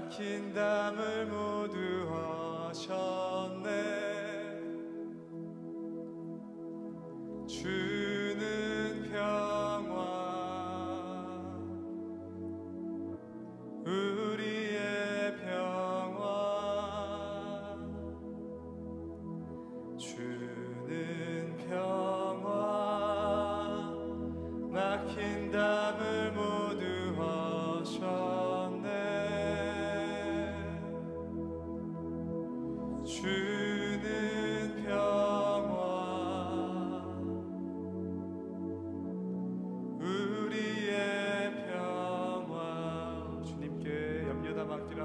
막힌 담을 모두 하셨네. 주는 평화 우리의 평화 주는 평화 막힌 담을 모두 하셨네. 주는 평화 우리의 평화 주님께 염려다 맡기라.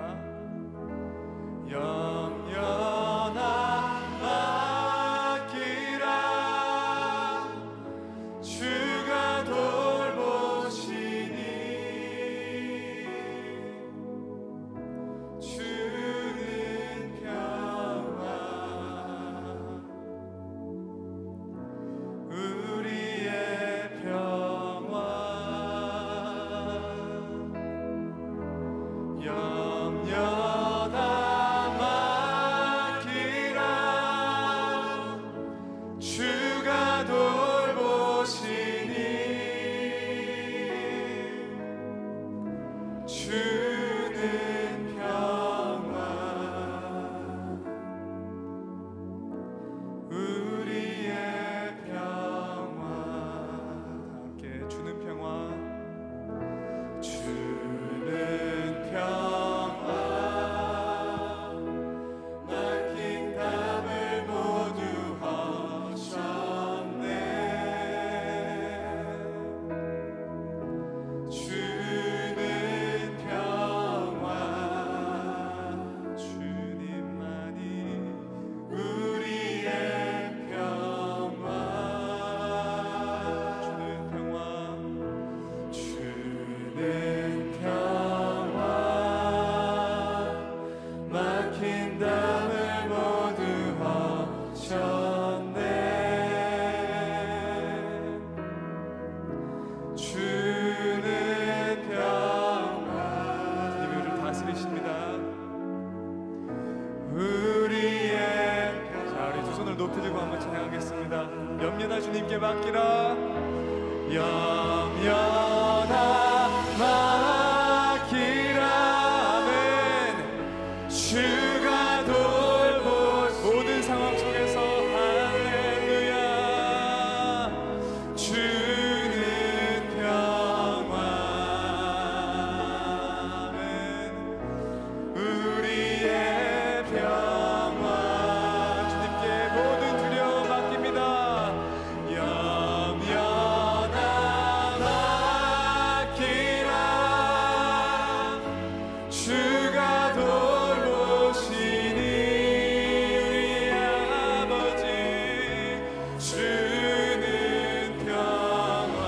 염려다 맡기라. 주가 돌보시니 주는 평화 우리의 평화 염려다 맡기라. 주가 돌보시니 주는 평화 우리의 평화 함께 주는 평화 주는 평화 막힌 담을 모두 하셨네. 주는 평화 주님만이 우리의 평화 주는 평화 주는 평화 막힌 담을 모두 하셨네. 주는 평화 주님이 우리를 다스리십니다. 우리의 자 우리 두 손을 높이 들고 한번 찬양하겠습니다. 염려다 주님께 맡기라. 염려다 맡기라. 아멘. 주가 돌보시 모든 상황 속에서 할렐루야. 주는 평화 아멘. 우리의 평화 주님께 모든 두려움 맡깁니다. 염려다 맡기라. 주가 돌보시니 우리 아버지 주는 평화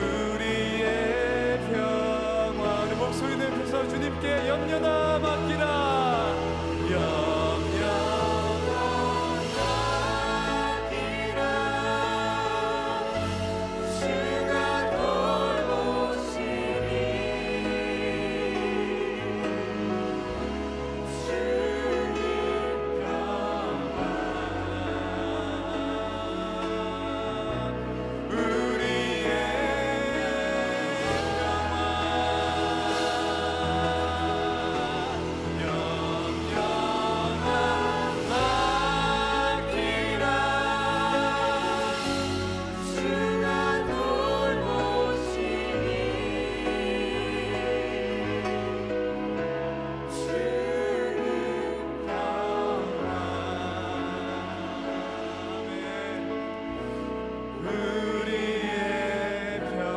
우리의 평화 목소리 높여서 주님께 염려다 맡기라. 염려다 맡기라. 주가 돌보시니 주는 평화 우리의 우리의 평화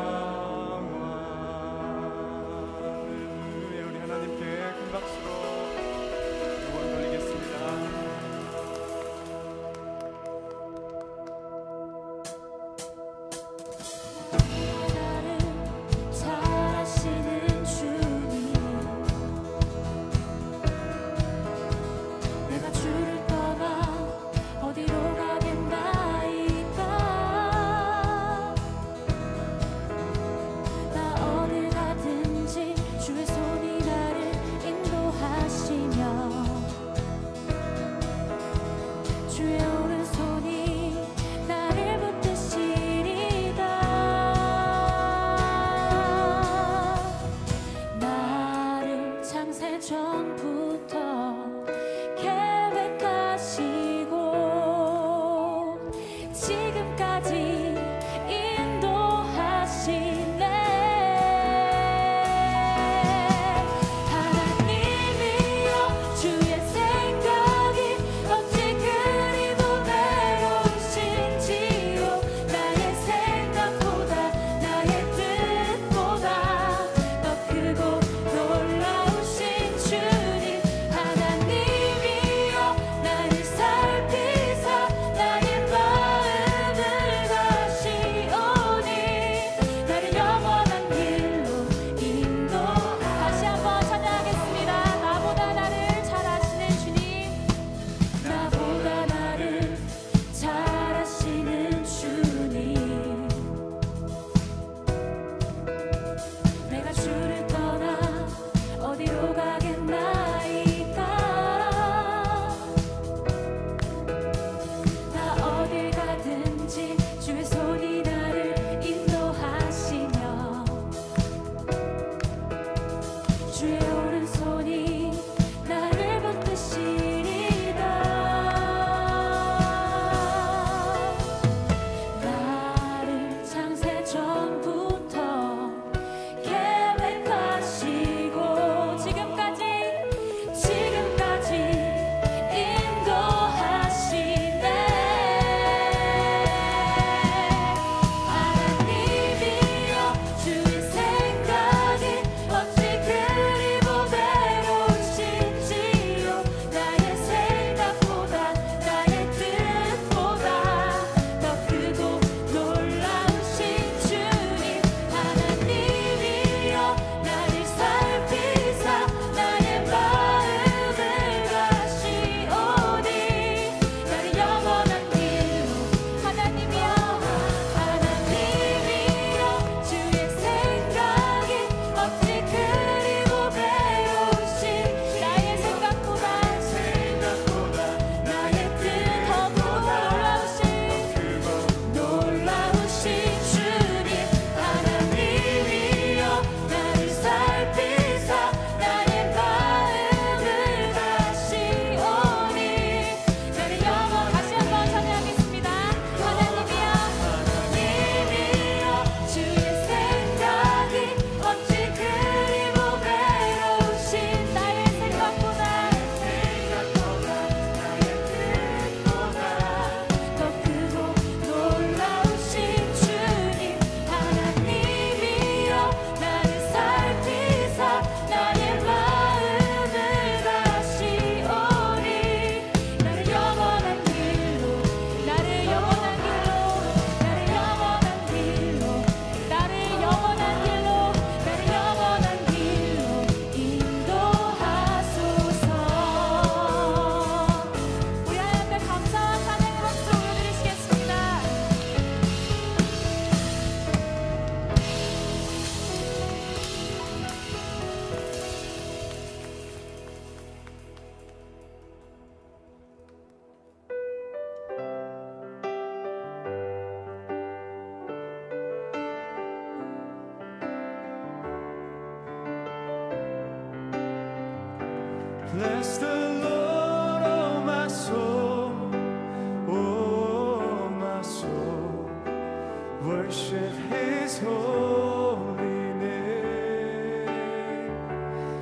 worship His holy name.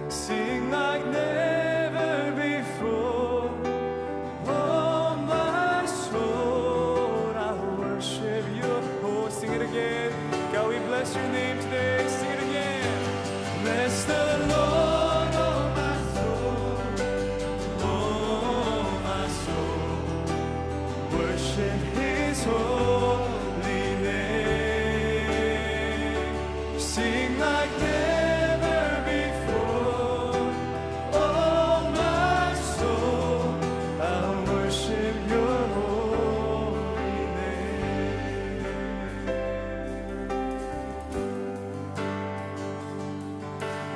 Sing like never before. Oh, my soul, I worship you. Oh, sing it again. God, we bless your name today. Sing it again. Bless the Lord, oh my soul. Oh, my soul, worship His holy name. Sing like never before. Oh, my soul, I worship your holy name.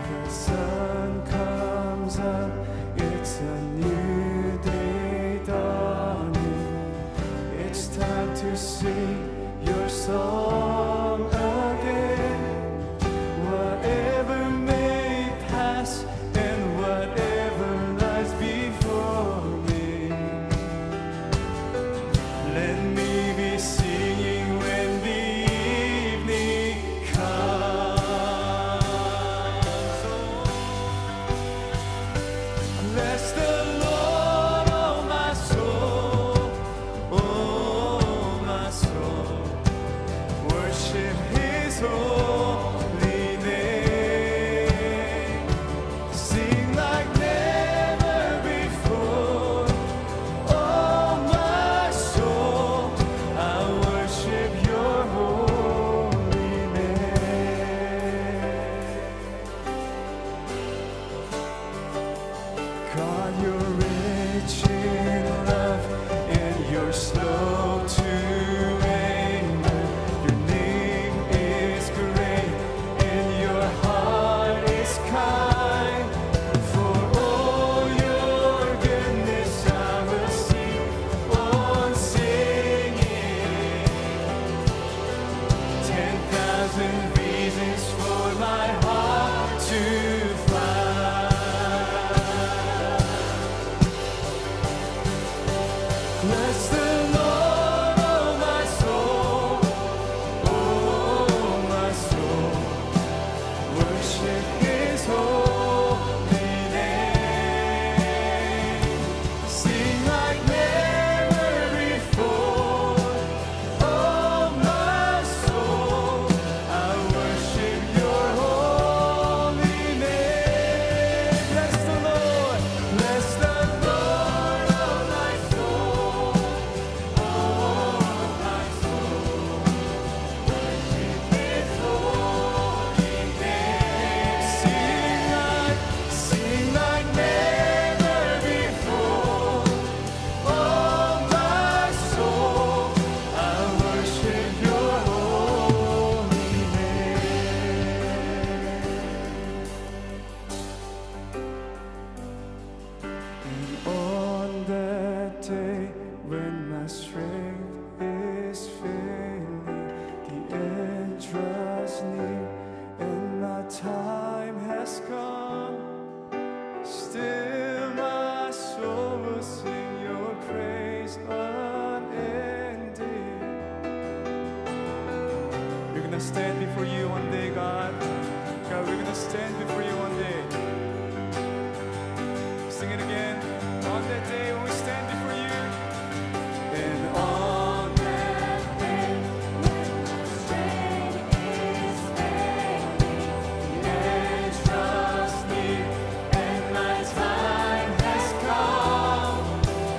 The sun comes up, it's a new day dawning. It's time to sing your song again. Whatever may pass and whatever lies before me, let me be singing when the evening comes. Bless the Lord, oh my soul. Oh, my soul, worship His holy name. Sing like never before. Oh, my soul, I worship your holy name. God, you're rich in love and you're slow to anger. Your name is great and your heart is kind. For all your goodness I will sing on singing. 10,000 reasons for my heart to find. Bless the Lord, oh my soul. Oh, my soul, worship His holy name. Sing like never before. Oh, my soul, I worship your holy name. Bless the Lord, bless the Lord, oh my soul. Oh, my soul, worship His holy name. Sing like never before. Oh, my soul, I worship your holy name. And on that day when my strength is failing, the end draws near and my time has come, still my soul will sing your praise unending. We're gonna stand before you one day, God. God, we're gonna stand before you one day. Sing it again. On that day when we stand before you. And on that day when my strength is failing, the end draws near and my time has come,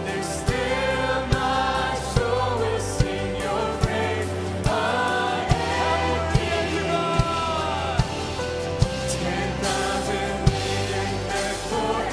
there's still my soul will sing your praise unending. 10,000 million forevermore.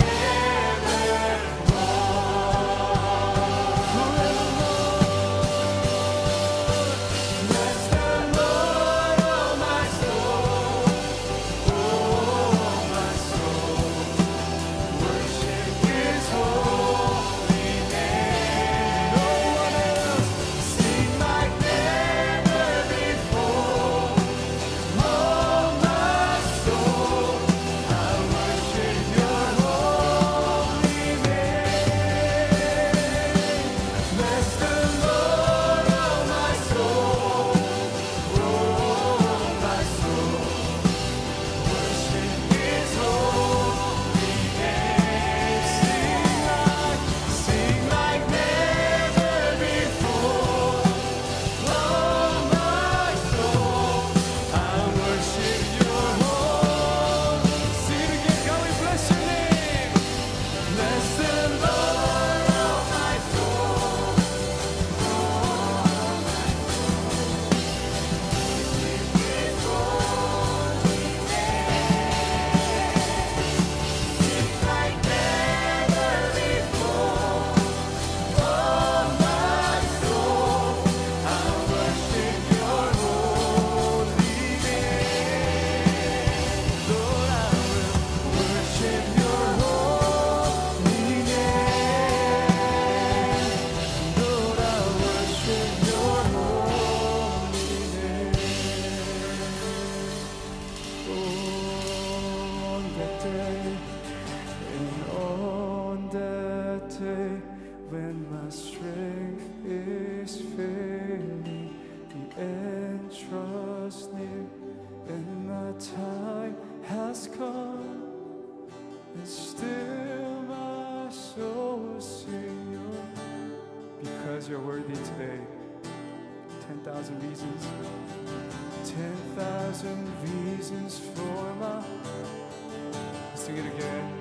draws near and my time has come, and still my soul will sing your name. Because you're worthy today. 10,000 reasons, 10,000 reasons for my. Let's sing it again.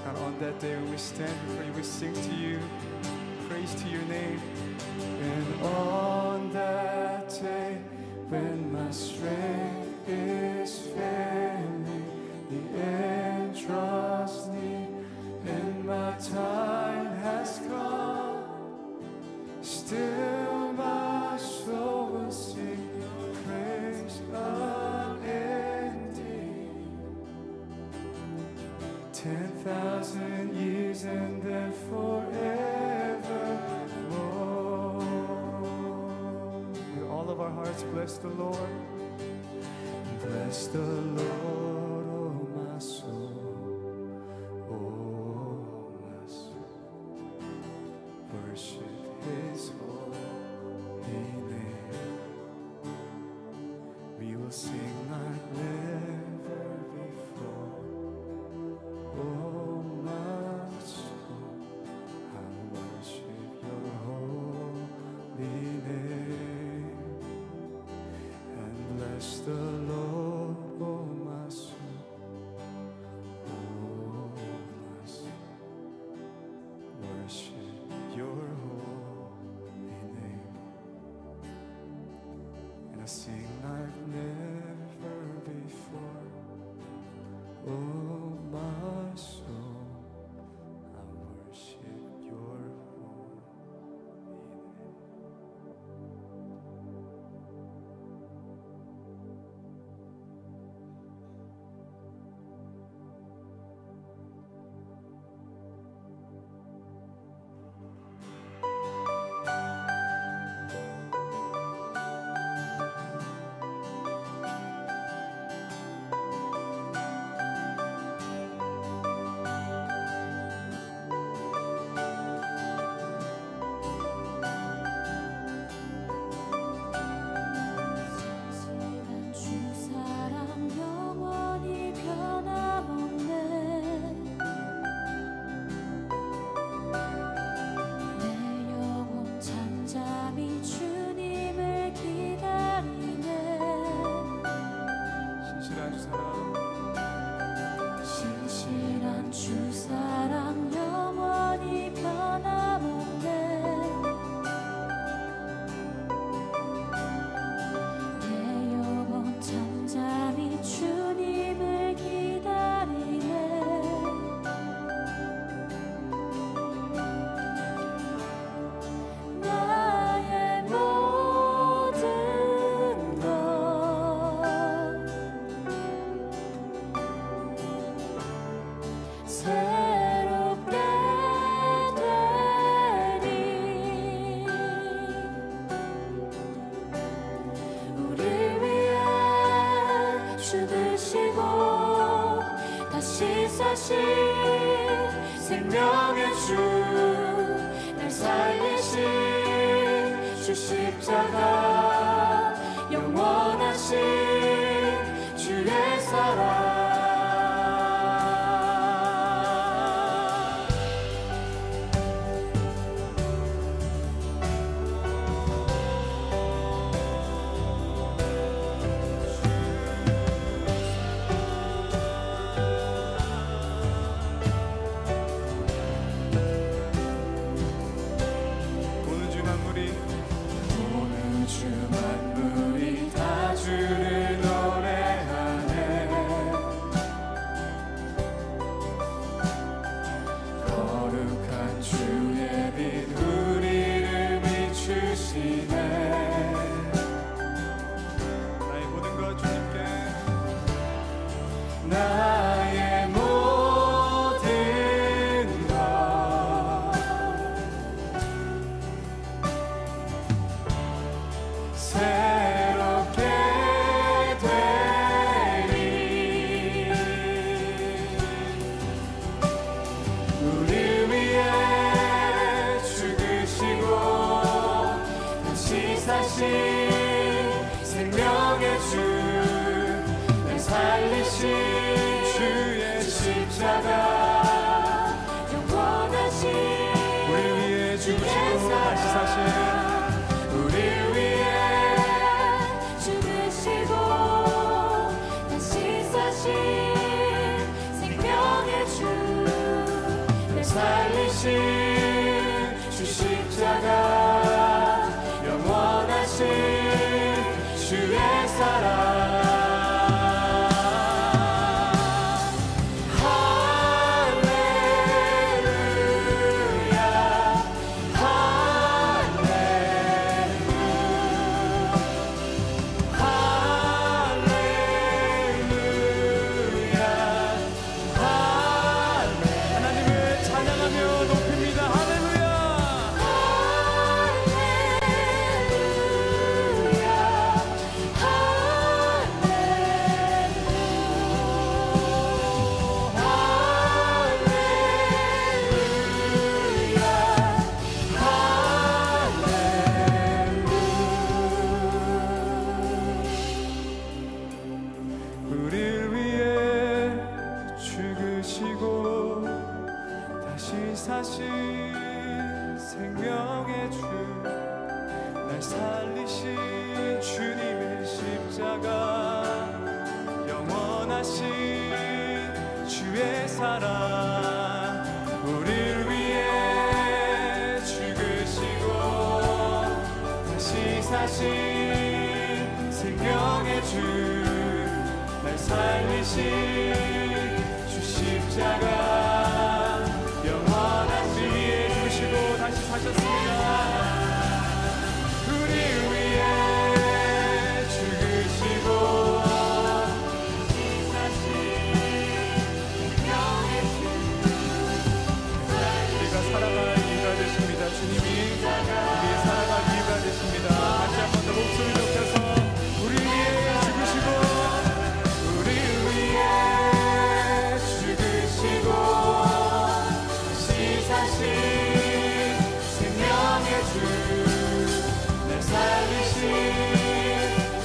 And on that day when we stand before you, we sing to you, praise to your name. And on that day when my strength is failing, the end draws near and my time has come, still my soul will sing your praise unending. 10,000 years and then forevermore. With all of our hearts, bless the Lord. Bless the Lord, oh my soul, oh my soul. Worship His holy name. We will sing like never before. Oh my soul, I worship your holy name. And bless the Lord, oh my soul, oh my soul. Worship your holy name. And I sing like never before. Oh my soul, I worship your holy name. 신실한 주 사랑 영원히 변함없네. 내 영혼 잠잠히 주님을 기다리네. 나의 모든 것 새롭게 되리. 우리 위해 죽으시고 다시 사신 생명의 주, 날 살리신 주 십자가, 영원하신 주의 사랑. 보는 주 주 날 살리신 주의 십자가 영원하신 우리를 위해 죽으시고 다시 사신 우리를 위해 죽으시고 다시 사신 생명의 주 날 살리신 주 십자가 영원하신 주의 사랑 사신 생명의 주 날 살리신 주님의 십자가 영원하신 주의 사랑 우리를 위해 죽으시고 다시 사신 생명의 주 날 살리신 주 십자가 영원한 위에 죽으시고 다시 사셨습니다. 우리 위에 죽으시고 다시 사신 생명의 주 우리가 살아갈 이유가 되십니다. 주님이 우리의 살아갈 이유가 되십니다. 다시 한 번 더 목소리 높여서 우리 위에 죽으시고 우리 위에 죽으시고 사신 생명의 주 날 살리신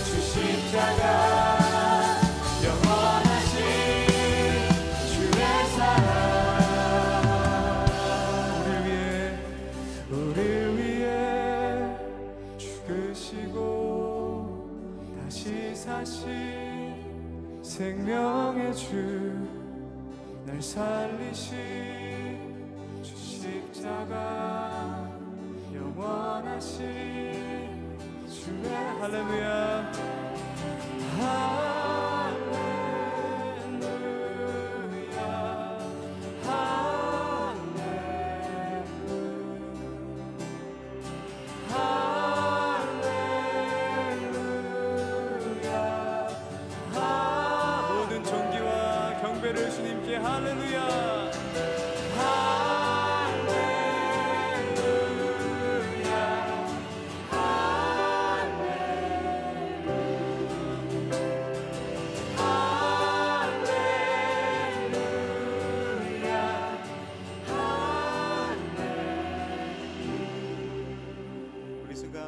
주 십자가 영원하신 주의 사랑 우리를 위해 죽으시고 다시 사신 생명의 주 날 살리신 십자가 영원하신 주의 할렐루야 할렐루야 할렐루야 모든 존귀와 경배를 주님께 할렐루야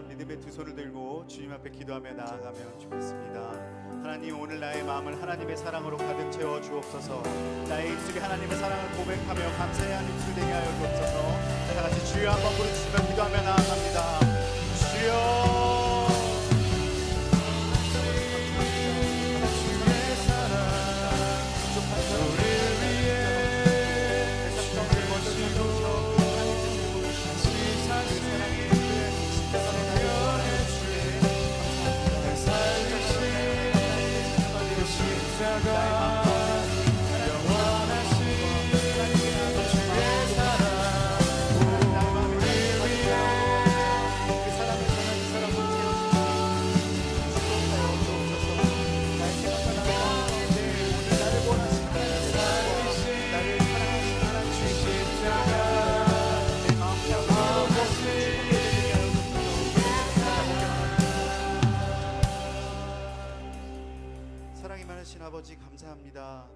믿음의 두 손을 들고 주님 앞에 기도하며 나아가면 좋겠습니다. 하나님 오늘 나의 마음을 하나님의 사랑으로 가득 채워 주옵소서. 나의 입술이 하나님의 사랑을 고백하며 감사해하는 입술 되게 하여 주옵소서. 다 같이 주여 한번 부르시며 기도하며 나아갑니다. 주여 아버지 감사합니다.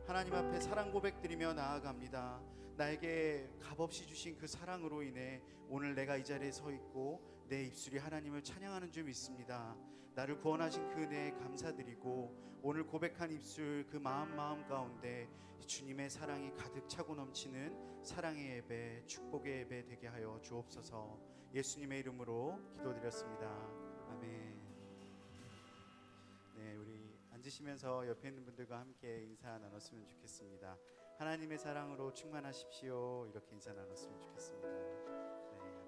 하나님 앞에 사랑 고백드리며 나아갑니다. 나에게 값없이 주신 그 사랑으로 인해 오늘 내가 이 자리에 서 있고 내 입술이 하나님을 찬양하는 줄 믿습니다. 나를 구원하신 그 은혜에 감사드리고 오늘 고백한 입술 그 마음 가운데 주님의 사랑이 가득 차고 넘치는 사랑의 예배, 축복의 예배 되게 하여 주옵소서. 예수님의 이름으로 기도드렸습니다. 아멘. 네, 우리 앉으시면서 옆에 있는 분들과 함께 인사 나눴으면 좋겠습니다. 하나님의 사랑으로 충만하십시오. 이렇게 인사 나눴으면 좋겠습니다. 네, 아멘.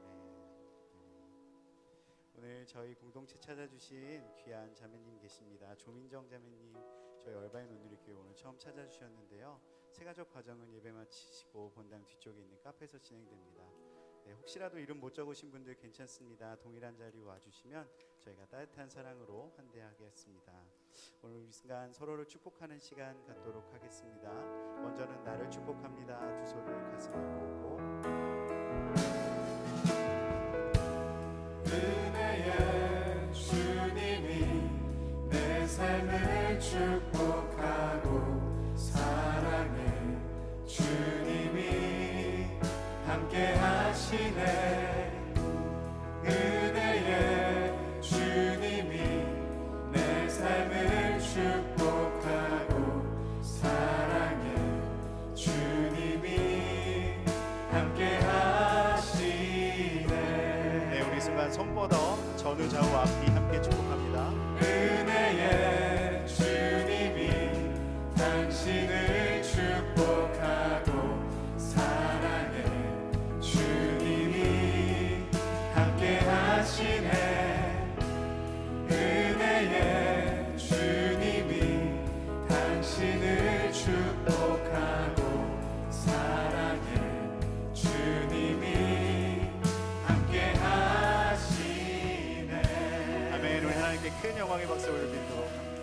오늘 저희 공동체 찾아주신 귀한 자매님 계십니다. 조민정 자매님, 저희 얼바인 온누리교회 오늘 처음 찾아주셨는데요. 세가족 과정은 예배 마치시고 본당 뒤쪽에 있는 카페에서 진행됩니다. 네, 혹시라도 이름 못 적으신 분들 괜찮습니다. 동일한 자리로 와주시면 저희가 따뜻한 사랑으로 환대하겠습니다. 오늘 이 순간 서로를 축복하는 시간 갖도록 하겠습니다. 먼저는 나를 축복합니다. 두 손을 가슴에 모으고 은혜의 주님이 내 삶을 축복하고 사랑의 주님이 함께 하시네. 은혜의 주님이 내 삶을 축복하고 사랑의 주님이 함께 하시네. 네, 우리 순간 손 뻗어 전후 좌우 앞뒤 함께 축복합니다. 은혜의 주님이 당신을 축복하고 사랑의 주님이 함께 하시네. 은혜의 주님이 당신을 축복하고 사랑의 주님이 함께 하시네. 아멘. 우리 하나님께 큰 영광의 박수 올려드리도록 합니다.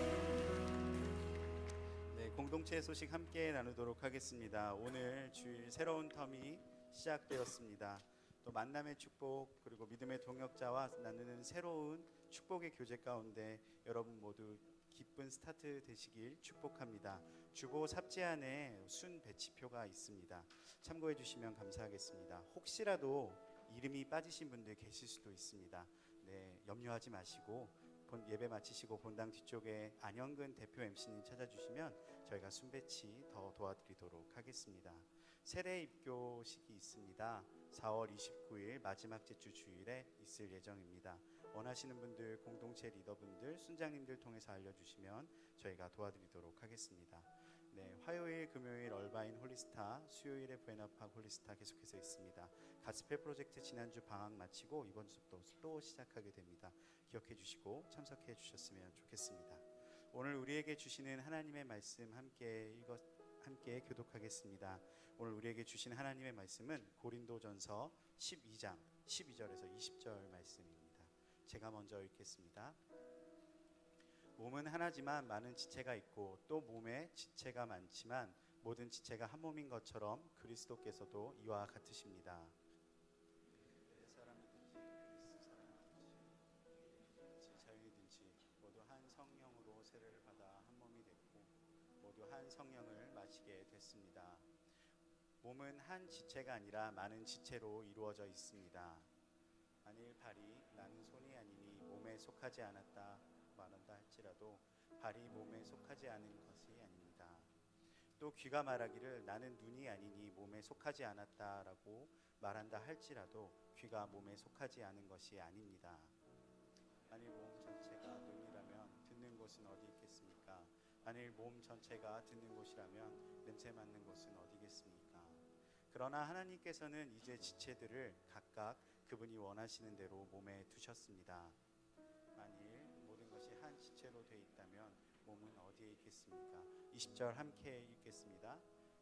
네, 공동체의 소식 함께 나누도록 하겠습니다. 오늘 주일 새로운 텀이 시작되었습니다. 또 만남의 축복 그리고 믿음의 동역자와 나누는 새로운 축복의 교제 가운데 여러분 모두 기쁜 스타트 되시길 축복합니다. 주보 삽지 안에 순 배치표가 있습니다. 참고해 주시면 감사하겠습니다. 혹시라도 이름이 빠지신 분들 계실 수도 있습니다. 네, 염려하지 마시고 예배 마치시고 본당 뒤쪽에 안영근 대표 MC님 찾아주시면 저희가 순배치 더 도와드리도록 하겠습니다. 세례 입교식이 있습니다. 4월 29일 마지막 제주 주일에 있을 예정입니다. 원하시는 분들, 공동체 리더분들, 순장님들 통해서 알려주시면 저희가 도와드리도록 하겠습니다. 네, 화요일, 금요일 얼바인 홀리스타, 수요일에 부에나파 홀리스타 계속해서 있습니다. 가스펠 프로젝트 지난주 방학 마치고 이번 주부터 또 시작하게 됩니다. 기억해 주시고 참석해 주셨으면 좋겠습니다. 오늘 우리에게 주시는 하나님의 말씀 함께 교독하겠습니다. 오늘 우리에게 주신 하나님의 말씀은 고린도전서 12장 12절에서 20절 말씀입니다. 제가 먼저 읽겠습니다. 몸은 하나지만 많은 지체가 있고 또 몸에 지체가 많지만 모든 지체가 한 몸인 것처럼 그리스도께서도 이와 같으십니다. 자유이든지 모두 한 성령으로 세례를 받아 한 몸이 됐고 모두 한 성령을 마시게 됐습니다. 몸은 한 지체가 아니라 많은 지체로 이루어져 있습니다. 만일 발이 나는 손이 아니니 몸에 속하지 않았다 말한다 할지라도 발이 몸에 속하지 않은 것이 아닙니다. 또 귀가 말하기를 나는 눈이 아니니 몸에 속하지 않았다라고 말한다 할지라도 귀가 몸에 속하지 않은 것이 아닙니다. 만일 몸 전체가 눈이라면 듣는 곳은 어디 있겠습니까? 만일 몸 전체가 듣는 곳이라면 냄새 맡는 곳은 어디겠습니까? 그러나 하나님께서는 이제 지체들을 각각 그분이 원하시는 대로 몸에 두셨습니다. 만일 모든 것이 한 지체로 되어 있다면 몸은 어디에 있겠습니까? 20절 함께 읽겠습니다.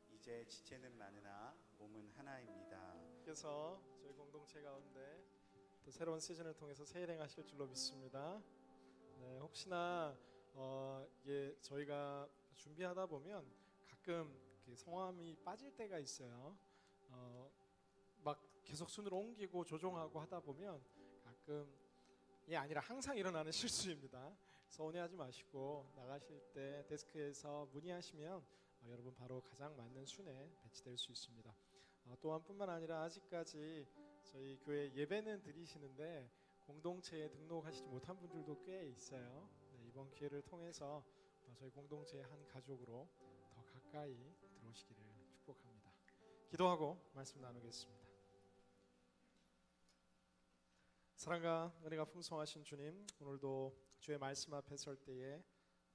이제 지체는 많으나 몸은 하나입니다. 그래서 저희 공동체 가운데 또 새로운 시즌을 통해서 새 일행하실 줄로 믿습니다. 네, 혹시나 저희가 준비하다 보면 가끔 성함이 빠질 때가 있어요. 막 계속 순으로 옮기고 조종하고 하다 보면 가끔이 아니라 항상 일어나는 실수입니다. 서운해하지 마시고 나가실 때 데스크에서 문의하시면 여러분 바로 가장 맞는 순에 배치될 수 있습니다. 또한 뿐만 아니라 아직까지 저희 교회 예배는 드리시는데 공동체에 등록하시지 못한 분들도 꽤 있어요. 네, 이번 기회를 통해서 저희 공동체의 한 가족으로 더 가까이 들어오시기를 축복합니다. 기도하고 말씀 나누겠습니다. 사랑과 은혜가 풍성하신 주님, 오늘도 주의 말씀 앞에 설 때에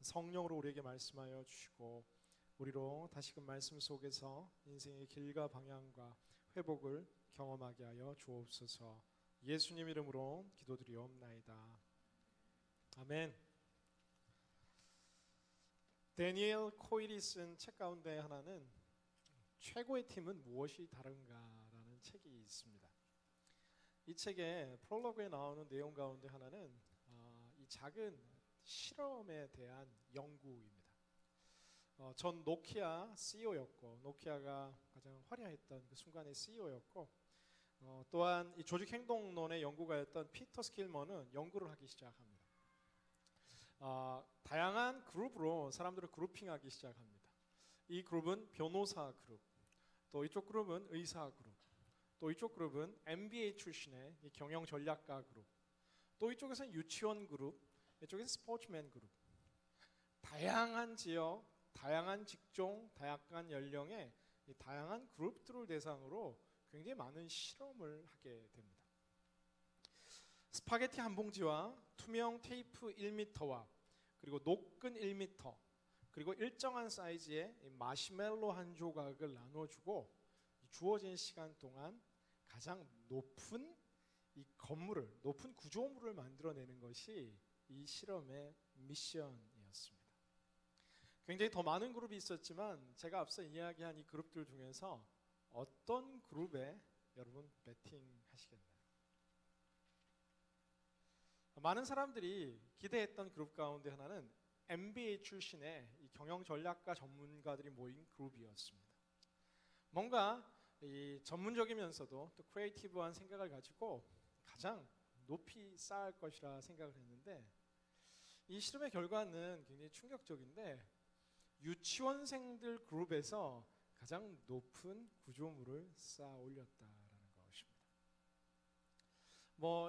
성령으로 우리에게 말씀하여 주시고 우리로 다시금 말씀 속에서 인생의 길과 방향과 회복을 경험하게 하여 주옵소서. 예수님 이름으로 기도드리옵나이다. 아멘. 데니엘 코일이 쓴 책 가운데 하나는 최고의 팀은 무엇이 다른가라는 책이 있습니다. 이 책의 프롤로그에 나오는 내용 가운데 하나는 이 작은 실험에 대한 연구입니다. 전 노키아 CEO였고, 노키아가 가장 화려했던 그 순간의 CEO였고, 또한 이 조직행동론의 연구가였던 피터 스킬머는 연구를 하기 시작합니다. 다양한 그룹으로 사람들을 그룹핑하기 시작합니다. 이 그룹은 변호사 그룹, 또 이쪽 그룹은 의사 그룹, 또 이쪽 그룹은 MBA 출신의 이 경영 전략가 그룹, 또 이쪽에서는 유치원 그룹, 이쪽에서는 스포츠맨 그룹. 다양한 지역, 다양한 직종, 다양한 연령의 이 다양한 그룹들을 대상으로 굉장히 많은 실험을 하게 됩니다. 스파게티 한 봉지와 투명 테이프 1m와 그리고 녹근 1m, 그리고 일정한 사이즈의 마시멜로 한 조각을 나눠주고 주어진 시간 동안 가장 높은 이 건물을, 높은 구조물을 만들어내는 것이 이 실험의 미션이었습니다. 굉장히 더 많은 그룹이 있었지만 제가 앞서 이야기한 이 그룹들 중에서 어떤 그룹에 여러분 배팅하시겠나요? 많은 사람들이 기대했던 그룹 가운데 하나는 MBA 출신의 이 경영 전략가 전문가들이 모인 그룹이었습니다. 뭔가 이 전문적이면서도 또 크리에이티브한 생각을 가지고 가장 높이 쌓을 것이라 생각을 했는데, 이 실험의 결과는 굉장히 충격적인데 유치원생들 그룹에서 가장 높은 구조물을 쌓아 올렸다라는 것입니다.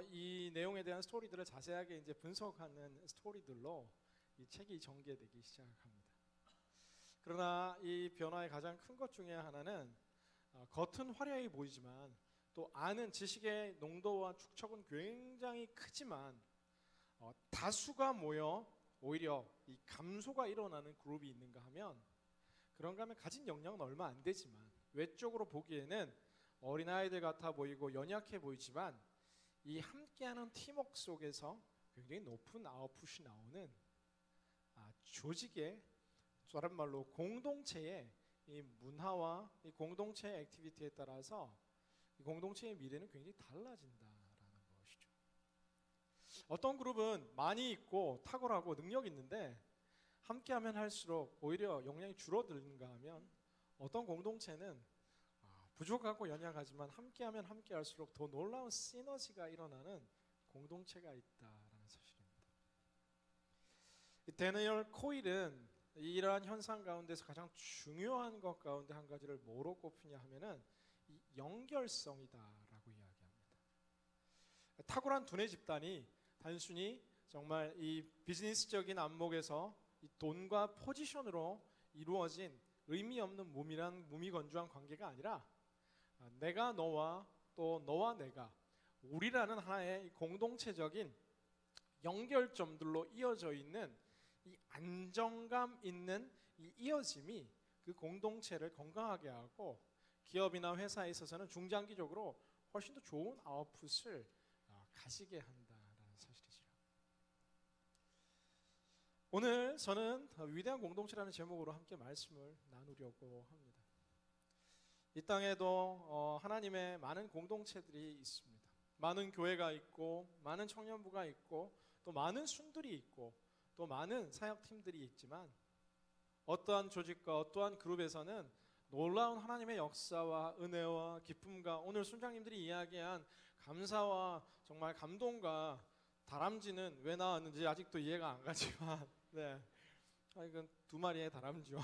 이 내용에 대한 스토리들을 자세하게 이제 분석하는 스토리들로 이 책이 전개되기 시작합니다. 그러나 이 변화의 가장 큰 것 중에 하나는 겉은 화려해 보이지만 또 안은 지식의 농도와 축척은 굉장히 크지만 다수가 모여 오히려 이 감소가 일어나는 그룹이 있는가 하면, 그런가 하면 가진 역량은 얼마 안 되지만 외적으로 보기에는 어린아이들 같아 보이고 연약해 보이지만 이 함께하는 팀워크 속에서 굉장히 높은 아웃풋이 나오는 조직의, 다른 말로 공동체의 이 문화와 이 공동체의 액티비티에 따라서 이 공동체의 미래는 굉장히 달라진다라는 것이죠. 어떤 그룹은 많이 있고 탁월하고 능력이 있는데 함께하면 할수록 오히려 역량이 줄어드는가 하면, 어떤 공동체는 부족하고 연약하지만 함께하면 함께할수록 더 놀라운 시너지가 일어나는 공동체가 있다라는 사실입니다. 데니엘 코일은 이러한 현상 가운데서 가장 중요한 것 가운데 한 가지를 뭐로 꼽히냐 하면은 이 연결성이다라고 이야기합니다. 탁월한 두뇌 집단이 단순히 정말 이 비즈니스적인 안목에서 이 돈과 포지션으로 이루어진 의미 없는 무미건조한 관계가 아니라 내가 너와 또 너와 내가 우리라는 하나의 공동체적인 연결점들로 이어져 있는 이 안정감 있는 이 이어짐이 그 공동체를 건강하게 하고 기업이나 회사에 있어서는 중장기적으로 훨씬 더 좋은 아웃풋을 가지게 한다라는 사실이죠. 오늘 저는 위대한 공동체라는 제목으로 함께 말씀을 나누려고 합니다. 이 땅에도 하나님의 많은 공동체들이 있습니다. 많은 교회가 있고 많은 청년부가 있고 또 많은 순들이 있고 또 많은 사역팀들이 있지만, 어떠한 조직과 어떠한 그룹에서는 놀라운 하나님의 역사와 은혜와 기쁨과 오늘 순장님들이 이야기한 감사와 정말 감동과 다람쥐는 왜 나왔는지 아직도 이해가 안 가지만 이건 두 마리의 다람쥐와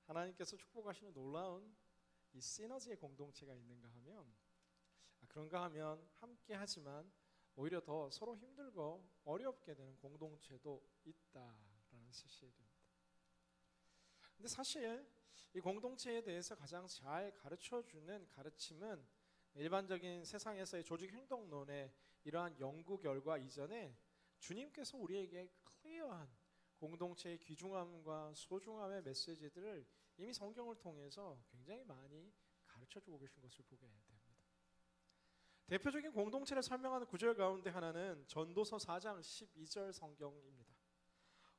하나님께서 축복하시는 놀라운 이 시너지의 공동체가 있는가 하면, 그런가 하면 함께 하지만 오히려 더 서로 힘들고 어렵게 되는 공동체도 있다라는 사실입니다. 근데 사실 이 공동체에 대해서 가장 잘 가르쳐주는 가르침은 일반적인 세상에서의 조직 행동론의 이러한 연구 결과 이전에 주님께서 우리에게 클리어한 공동체의 귀중함과 소중함의 메시지들을 이미 성경을 통해서 굉장히 많이 가르쳐주고 계신 것을 보게 됩니다. 대표적인 공동체를 설명하는 구절 가운데 하나는 전도서 4장 12절 성경입니다.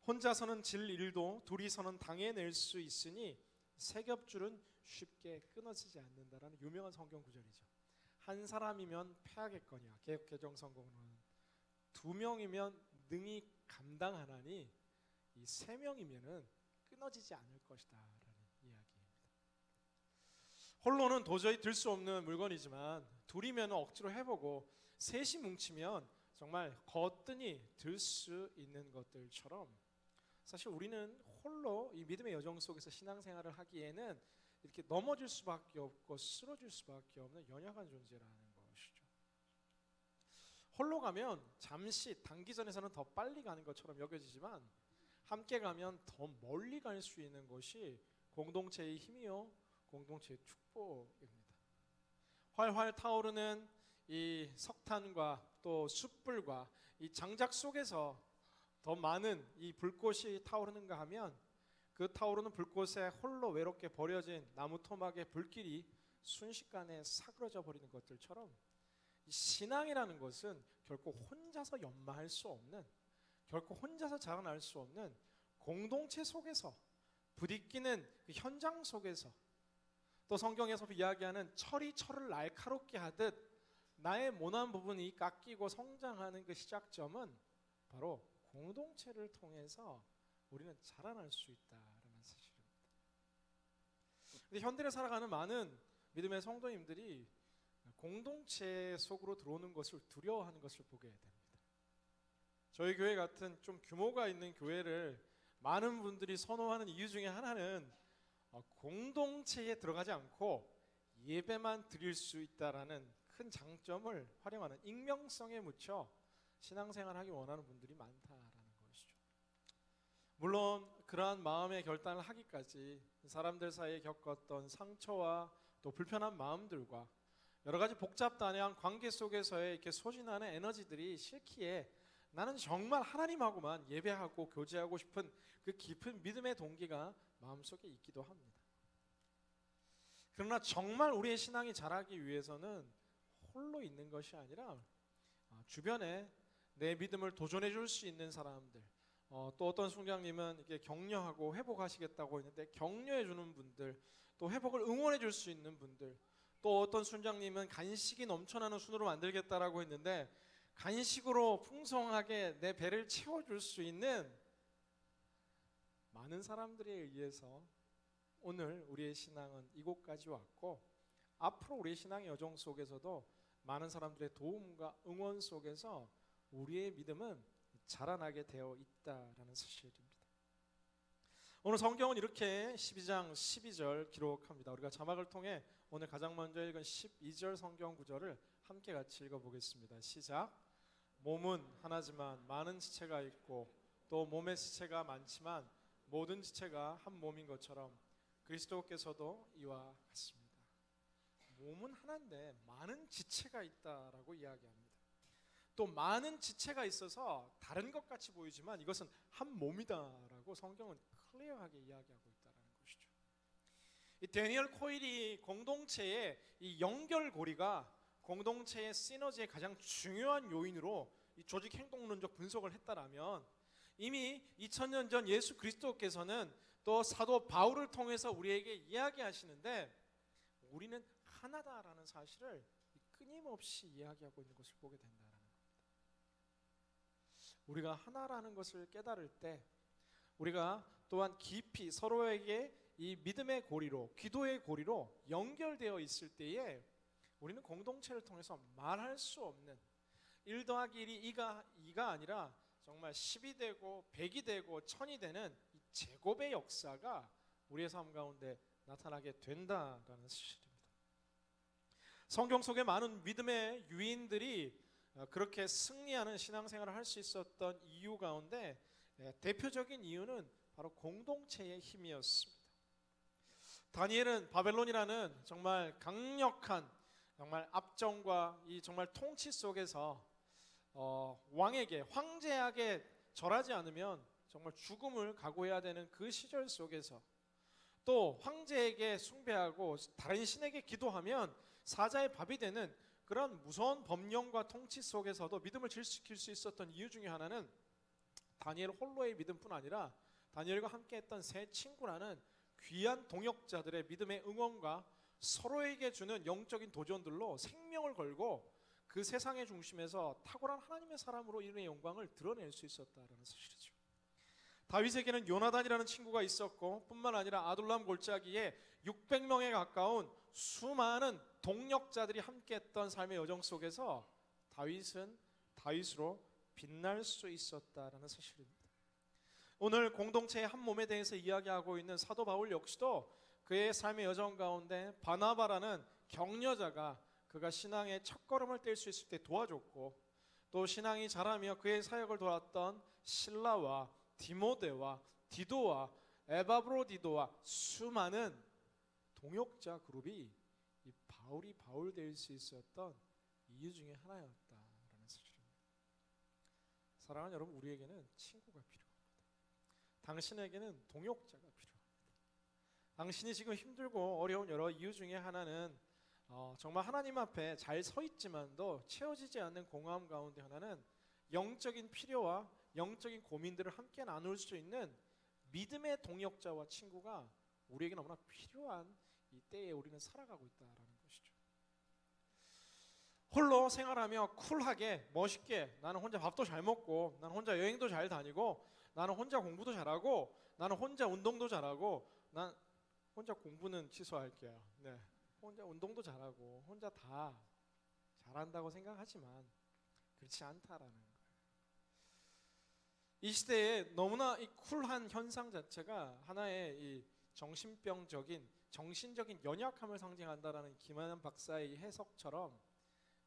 혼자서는 질 일도 둘이서는 당해낼 수 있으니 세 겹줄은 쉽게 끊어지지 않는다라는 유명한 성경 구절이죠. 한 사람이면 패하겠거냐, 개역 개정 성경으로는 두 명이면 능히 감당하나니 이 세 명이면은 끊어지지 않을 것이다라는 이야기입니다. 홀로는 도저히 들 수 없는 물건이지만 둘이면 억지로 해보고 셋이 뭉치면 정말 거뜬히 들 수 있는 것들처럼 사실 우리는 홀로 이 믿음의 여정 속에서 신앙생활을 하기에는 이렇게 넘어질 수밖에 없고 쓰러질 수밖에 없는 연약한 존재라는 것이죠. 홀로 가면 잠시 단기전에서는 더 빨리 가는 것처럼 여겨지지만 함께 가면 더 멀리 갈 수 있는 것이 공동체의 힘이요 공동체의 축복입니다. 활활 타오르는 이 석탄과 또 숯불과 이 장작 속에서 더 많은 이 불꽃이 타오르는가 하면 그 타오르는 불꽃에 홀로 외롭게 버려진 나무 토막의 불길이 순식간에 사그러져 버리는 것들처럼 이 신앙이라는 것은 결코 혼자서 연마할 수 없는, 결코 혼자서 자라날 수 없는 공동체 속에서 부딪히는 그 현장 속에서 또 성경에서 이야기하는 철이 철을 날카롭게 하듯 나의 모난 부분이 깎이고 성장하는 그 시작점은 바로 공동체를 통해서 우리는 자라날 수 있다라는 사실입니다. 근데 현대를 살아가는 많은 믿음의 성도님들이 공동체 속으로 들어오는 것을 두려워하는 것을 보게 됩니다. 저희 교회 같은 좀 규모가 있는 교회를 많은 분들이 선호하는 이유 중에 하나는 공동체에 들어가지 않고 예배만 드릴 수 있다라는 큰 장점을 활용하는 익명성에 묻혀 신앙생활하기 원하는 분들이 많다라는 것이죠. 물론 그러한 마음의 결단을 하기까지 사람들 사이에 겪었던 상처와 또 불편한 마음들과 여러 가지 복잡다양한 관계 속에서의 이렇게 소진하는 에너지들이 싫기에 나는 정말 하나님하고만 예배하고 교제하고 싶은 그 깊은 믿음의 동기가 마음속에 있기도 합니다. 그러나 정말 우리의 신앙이 자라기 위해서는 홀로 있는 것이 아니라 주변에 내 믿음을 도전해 줄 수 있는 사람들, 또 어떤 순장님은 이게 격려하고 회복하시겠다고 했는데 격려해 주는 분들, 또 회복을 응원해 줄 수 있는 분들, 또 어떤 순장님은 간식이 넘쳐나는 순으로 만들겠다라고 했는데 간식으로 풍성하게 내 배를 채워줄 수 있는 많은 사람들에 의해서 오늘 우리의 신앙은 이곳까지 왔고 앞으로 우리의 신앙의 여정 속에서도 많은 사람들의 도움과 응원 속에서 우리의 믿음은 자라나게 되어 있다라는 사실입니다. 오늘 성경은 이렇게 12장 12절 기록합니다. 우리가 자막을 통해 오늘 가장 먼저 읽은 12절 성경 구절을 함께 같이 읽어보겠습니다. 시작. 몸은 하나지만 많은 지체가 있고 또 몸의 지체가 많지만 모든 지체가 한 몸인 것처럼 그리스도께서도 이와 같습니다. 몸은 하나인데 많은 지체가 있다라고 이야기합니다. 또 많은 지체가 있어서 다른 것 같이 보이지만 이것은 한 몸이다라고 성경은 클리어하게 이야기하고 있다는 것이죠. 이 데니얼 코일이 공동체의 이 연결고리가 공동체의 시너지의 가장 중요한 요인으로 이 조직 행동론적 분석을 했다라면 이미 2000년 전 예수 그리스도께서는 또 사도 바울을 통해서 우리에게 이야기하시는데 우리는 하나다라는 사실을 끊임없이 이야기하고 있는 것을 보게 된다는 겁니다. 우리가 하나라는 것을 깨달을 때 우리가 또한 깊이 서로에게 이 믿음의 고리로, 기도의 고리로 연결되어 있을 때에 우리는 공동체를 통해서 말할 수 없는 1 더하기 1이 2가 아니라 정말 10이 되고 100이 되고 1000이 되는 이 제곱의 역사가 우리의 삶 가운데 나타나게 된다라는 사실입니다. 성경 속에 많은 믿음의 유인들이 그렇게 승리하는 신앙생활을 할 수 있었던 이유 가운데 대표적인 이유는 바로 공동체의 힘이었습니다. 다니엘은 바벨론이라는 정말 강력한 정말 압정과 이 정말 통치 속에서 왕에게 황제에게 절하지 않으면 정말 죽음을 각오해야 되는 그 시절 속에서 또 황제에게 숭배하고 다른 신에게 기도하면 사자의 밥이 되는 그런 무서운 법령과 통치 속에서도 믿음을 지킬 수 있었던 이유 중에 하나는 다니엘 홀로의 믿음뿐 아니라 다니엘과 함께했던 세 친구라는 귀한 동역자들의 믿음의 응원과 서로에게 주는 영적인 도전들로 생명을 걸고 그 세상의 중심에서 탁월한 하나님의 사람으로 이름의 영광을 드러낼 수 있었다는 사실이죠. 다윗에게는 요나단이라는 친구가 있었고 뿐만 아니라 아둘람 골짜기에 600명에 가까운 수많은 동력자들이 함께했던 삶의 여정 속에서 다윗은 다윗으로 빛날 수 있었다는 사실입니다. 오늘 공동체의 한 몸에 대해서 이야기하고 있는 사도 바울 역시도 그의 삶의 여정 가운데 바나바라는 격려자가 그가 신앙의 첫걸음을 뗄 수 있을 때 도와줬고 또 신앙이 자라며 그의 사역을 도왔던 실라와 디모데와 디도와 에바브로디도와 수많은 동역자 그룹이 이 바울이 바울 될 수 있었던 이유 중에 하나였다라는 사실입니다. 사랑하는 여러분, 우리에게는 친구가 필요합니다. 당신에게는 동역자가 필요합니다. 당신이 지금 힘들고 어려운 여러 이유 중에 하나는 정말 하나님 앞에 잘 서 있지만도 채워지지 않는 공허함 가운데 하나는 영적인 필요와 영적인 고민들을 함께 나눌 수 있는 믿음의 동역자와 친구가 우리에게 너무나 필요한 이 때에 우리는 살아가고 있다라는 것이죠. 홀로 생활하며 쿨하게 멋있게 나는 혼자 밥도 잘 먹고 나는 혼자 여행도 잘 다니고 나는 혼자 공부도 잘하고 나는 혼자 운동도 잘하고 난 혼자 공부는 취소할게요. 네, 혼자 운동도 잘하고 혼자 다 잘한다고 생각하지만 그렇지 않다라는 거예요. 이 시대에 너무나 이 쿨한 현상 자체가 하나의 이 정신적인 연약함을 상징한다라는 김한현 박사의 해석처럼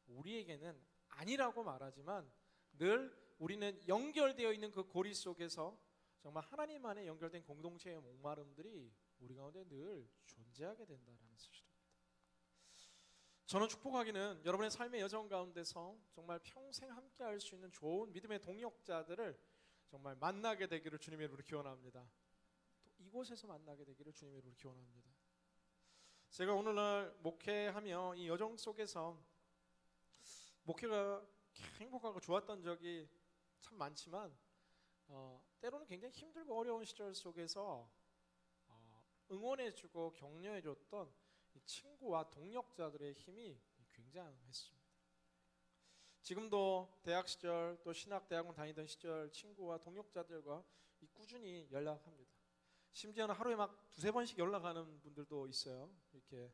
우리에게는 아니라고 말하지만 늘 우리는 연결되어 있는 그 고리 속에서 정말 하나님 안에 연결된 공동체의 목마름들이 우리 가운데 늘 존재하게 된다는 사실입니다. 저는 축복하기는 여러분의 삶의 여정 가운데서 정말 평생 함께 할 수 있는 좋은 믿음의 동역자들을 정말 만나게 되기를 주님의 이름으로 기원합니다. 또 이곳에서 만나게 되기를 주님의 이름으로 기원합니다. 제가 오늘날 목회하며 이 여정 속에서 목회가 행복하고 좋았던 적이 참 많지만 때로는 굉장히 힘들고 어려운 시절 속에서 응원해주고 격려해줬던 이 친구와 동역자들의 힘이 굉장했습니다. 지금도 대학 시절 또 신학대학원 다니던 시절 친구와 동역자들과 꾸준히 연락합니다. 심지어는 하루에 막 두세 번씩 연락하는 분들도 있어요. 이렇게.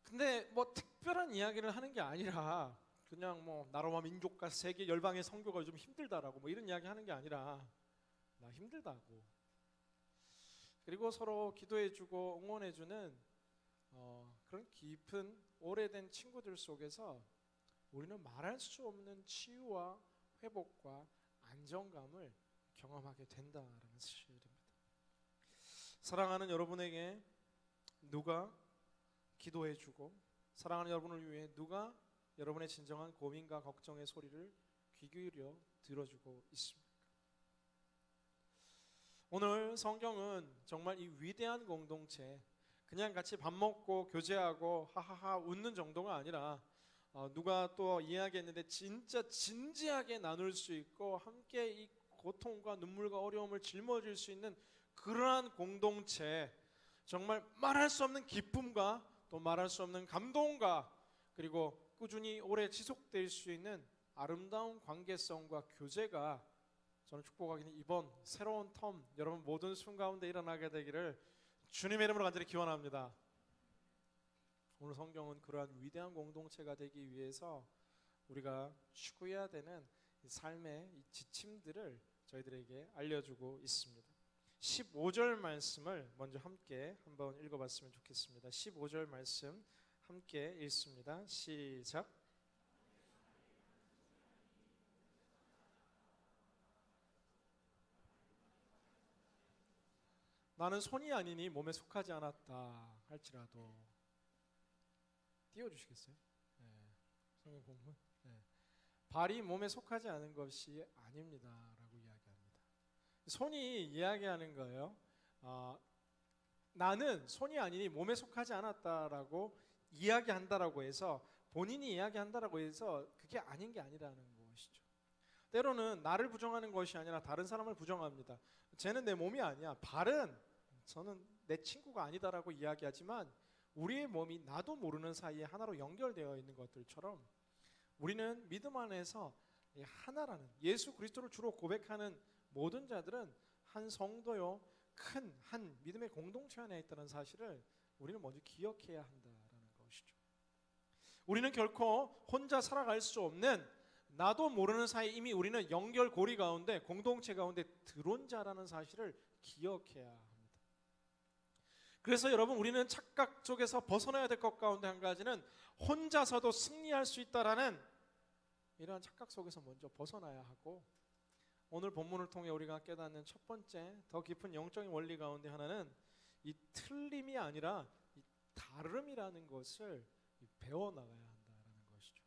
근데 뭐 특별한 이야기를 하는 게 아니라 그냥 뭐 나라와 민족과 세계 열방의 선교가 좀 힘들다라고 뭐 이런 이야기 하는 게 아니라 나 힘들다고. 그리고 서로 기도해주고 응원해주는 그런 깊은 오래된 친구들 속에서 우리는 말할 수 없는 치유와 회복과 안정감을 경험하게 된다라는 사실입니다. 사랑하는 여러분에게 누가 기도해주고 사랑하는 여러분을 위해 누가 여러분의 진정한 고민과 걱정의 소리를 귀 기울여 들어주고 있습니까? 오늘 성경은 정말 이 위대한 공동체 그냥 같이 밥 먹고 교제하고 하하하 웃는 정도가 아니라 누가 또 이야기했는데 진짜 진지하게 나눌 수 있고 함께 이 고통과 눈물과 어려움을 짊어질 수 있는 그러한 공동체, 정말 말할 수 없는 기쁨과 또 말할 수 없는 감동과 그리고 꾸준히 오래 지속될 수 있는 아름다운 관계성과 교제가 저는 축복하기는 이번 새로운 텀 여러분 모든 순 가운데 일어나게 되기를 주님의 이름으로 간절히 기원합니다. 오늘 성경은 그러한 위대한 공동체가 되기 위해서 우리가 추구해야 되는 삶의 이 지침들을 저희들에게 알려주고 있습니다. 15절 말씀을 먼저 함께 한번 읽어봤으면 좋겠습니다. 15절 말씀 함께 읽습니다. 시작. 나는 손이 아니니 몸에 속하지 않았다 할지라도. 띄워주시겠어요? 네. 성경 본문. 네. 발이 몸에 속하지 않은 것이 아닙니다라고 이야기합니다. 손이 이야기하는 거예요. 나는 손이 아니니 몸에 속하지 않았다라고 이야기한다라고 해서, 본인이 이야기한다라고 해서 그게 아닌 게 아니라는 것이죠. 때로는 나를 부정하는 것이 아니라 다른 사람을 부정합니다. 쟤는 내 몸이 아니야. 발은 저는 내 친구가 아니다라고 이야기하지만 우리의 몸이 나도 모르는 사이에 하나로 연결되어 있는 것들처럼 우리는 믿음 안에서 하나라는, 예수 그리스도를 주로 고백하는 모든 자들은 한 성도요, 큰 한 믿음의 공동체 안에 있다는 사실을 우리는 먼저 기억해야 한다라는 것이죠. 우리는 결코 혼자 살아갈 수 없는, 나도 모르는 사이 이미 우리는 연결고리 가운데, 공동체 가운데 들어온 자라는 사실을 기억해야 합니다. 그래서 여러분, 우리는 착각 속에서 벗어나야 될 것 가운데 한 가지는 혼자서도 승리할 수 있다라는 이러한 착각 속에서 먼저 벗어나야 하고, 오늘 본문을 통해 우리가 깨닫는 첫 번째 더 깊은 영적인 원리 가운데 하나는 이 틀림이 아니라 이 다름이라는 것을 배워나가야 한다는 것이죠.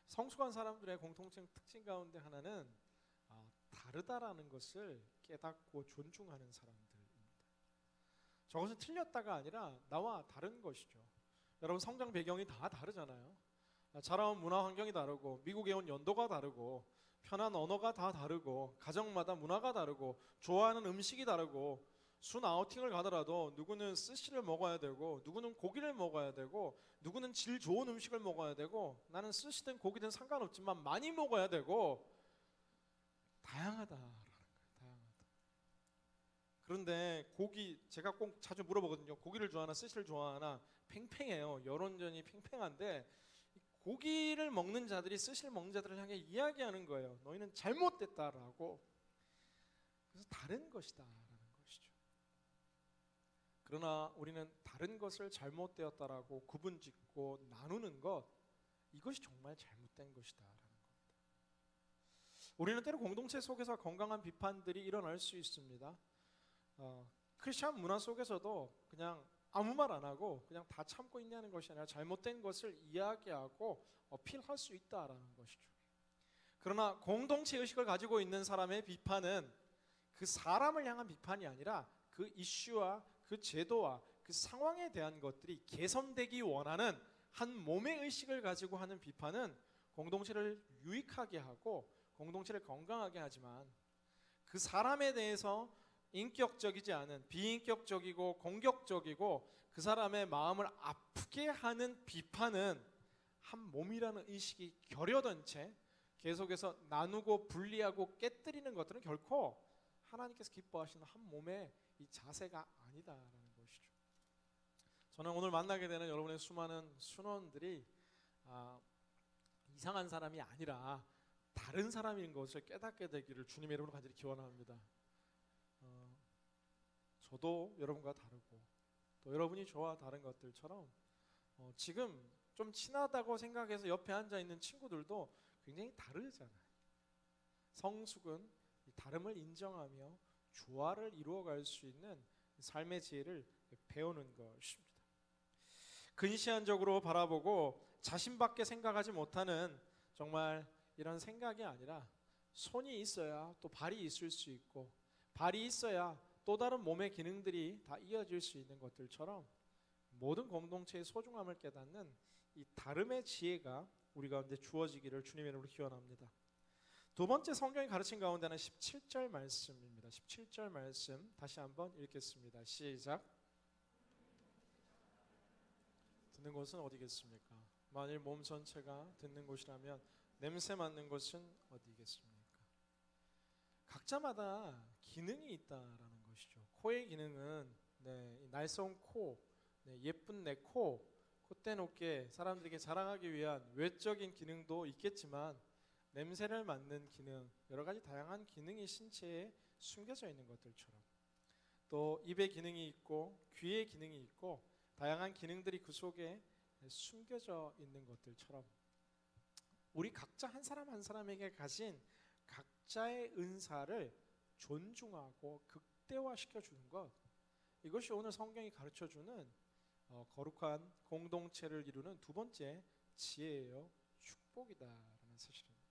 성숙한 사람들의 공통적 특징 가운데 하나는 다르다라는 것을 깨닫고 존중하는 사람들입니다. 저것은 틀렸다가 아니라 나와 다른 것이죠. 여러분, 성장 배경이 다 다르잖아요. 자라온 문화 환경이 다르고, 미국에 온 연도가 다르고, 편한 언어가 다 다르고, 가정마다 문화가 다르고, 좋아하는 음식이 다르고, 순 아우팅을 가더라도 누구는 스시를 먹어야 되고, 누구는 고기를 먹어야 되고, 누구는 질 좋은 음식을 먹어야 되고, 나는 스시든 고기든 상관없지만 많이 먹어야 되고, 다양하다라는 거예요. 다양하다. 그런데 고기, 제가 꼭 자주 물어보거든요. 고기를 좋아하나 스시를 좋아하나. 팽팽해요. 여론전이 팽팽한데 고기를 먹는 자들이 스시를 먹는 자들을 향해 이야기하는 거예요. 너희는 잘못됐다라고. 그래서 다른 것이다라는 것이죠. 그러나 우리는 다른 것을 잘못되었다라고 구분짓고 나누는 것, 이것이 정말 잘못된 것이다라는 겁니다. 우리는 때로 공동체 속에서 건강한 비판들이 일어날 수 있습니다. 크리스천 문화 속에서도 그냥 아무 말 안 하고 그냥 다 참고 있냐는 것이 아니라 잘못된 것을 이야기하고 어필할 수 있다라는 것이죠. 그러나 공동체 의식을 가지고 있는 사람의 비판은 그 사람을 향한 비판이 아니라 그 이슈와 그 제도와 그 상황에 대한 것들이 개선되기 원하는 한 몸의 의식을 가지고 하는 비판은 공동체를 유익하게 하고 공동체를 건강하게 하지만, 그 사람에 대해서 인격적이지 않은, 비인격적이고 공격적이고 그 사람의 마음을 아프게 하는 비판은 한 몸이라는 의식이 결여된 채 계속해서 나누고 분리하고 깨뜨리는 것들은 결코 하나님께서 기뻐하시는 한 몸의 이 자세가 아니다라는 것이죠. 저는 오늘 만나게 되는 여러분의 수많은 순원들이 이상한 사람이 아니라 다른 사람인 것을 깨닫게 되기를 주님의 이름으로 간절히 기원합니다. 저도 여러분과 다르고 또 여러분이 저와 다른 것들처럼 지금 좀 친하다고 생각해서 옆에 앉아 있는 친구들도 굉장히 다르잖아요. 성숙은 이 다름을 인정하며 조화를 이루어갈 수 있는 삶의 지혜를 배우는 것입니다. 근시안적으로 바라보고 자신밖에 생각하지 못하는 정말 이런 생각이 아니라, 손이 있어야 또 발이 있을 수 있고, 발이 있어야 또 다른 몸의 기능들이 다 이어질 수 있는 것들처럼 모든 공동체의 소중함을 깨닫는 이 다름의 지혜가 우리 가운데 주어지기를 주님의 이름으로 기원합니다. 두 번째 성경이 가르친 가운데는 17절 말씀입니다. 17절 말씀 다시 한번 읽겠습니다. 시작. 듣는 곳은 어디겠습니까? 만일 몸 전체가 듣는 곳이라면 냄새 맡는 곳은 어디겠습니까? 각자마다 기능이 있다라는 것이죠. 코의 기능은 날쌘 코, 예쁜 내 코, 콧대 높게 사람들에게 자랑하기 위한 외적인 기능도 있겠지만, 냄새를 맡는 기능, 여러 가지 다양한 기능이 신체에 숨겨져 있는 것들처럼, 또 입의 기능이 있고 귀의 기능이 있고 다양한 기능들이 그 속에 숨겨져 있는 것들처럼 우리 각자 한 사람 한 사람에게 가진 각자의 은사를 존중하고 극대화시켜 주는 것, 이것이 오늘 성경이 가르쳐주는 거룩한 공동체를 이루는 두 번째 지혜예요. 축복이다라는 사실입니다.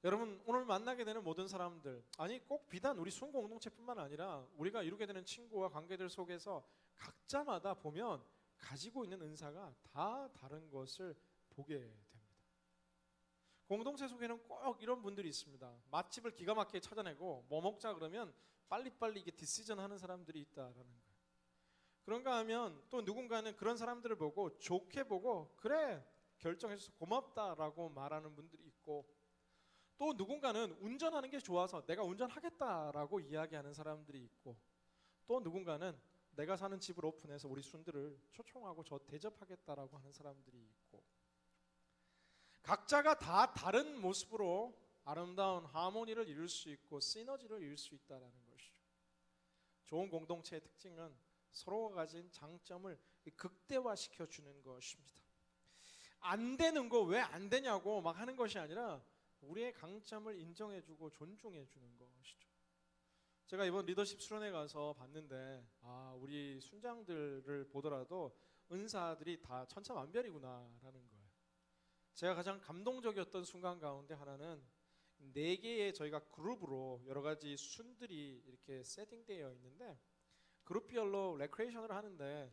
여러분, 오늘 만나게 되는 모든 사람들, 아니 꼭 비단 우리 순 공동체뿐만 아니라 우리가 이루게 되는 친구와 관계들 속에서 각자마다 보면 가지고 있는 은사가 다 다른 것을 보게 됩니다. 공동체 속에는 꼭 이런 분들이 있습니다. 맛집을 기가 막히게 찾아내고 뭐 먹자 그러면 빨리빨리 이게 디시전 하는 사람들이 있다라는 거예요. 그런가 하면 또 누군가는 그런 사람들을 보고 좋게 보고 그래 결정해줘서 고맙다라고 말하는 분들이 있고, 또 누군가는 운전하는 게 좋아서 내가 운전하겠다라고 이야기하는 사람들이 있고, 또 누군가는 내가 사는 집을 오픈해서 우리 순들을 초청하고 저 대접하겠다라고 하는 사람들이 있고, 각자가 다 다른 모습으로 아름다운 하모니를 이룰 수 있고 시너지를 이룰 수 있다는 것이죠. 좋은 공동체의 특징은 서로가 가진 장점을 극대화시켜 주는 것입니다. 안 되는 거 왜 안 되냐고 막 하는 것이 아니라 우리의 강점을 인정해주고 존중해주는 것이죠. 제가 이번 리더십 수련회 가서 봤는데 우리 순장들을 보더라도 은사들이 다 천차만별이구나라는 거예요. 제가 가장 감동적이었던 순간 가운데 하나는 4개의 저희가 그룹으로 여러 가지 순들이 이렇게 세팅되어 있는데, 그룹별로 레크레이션을 하는데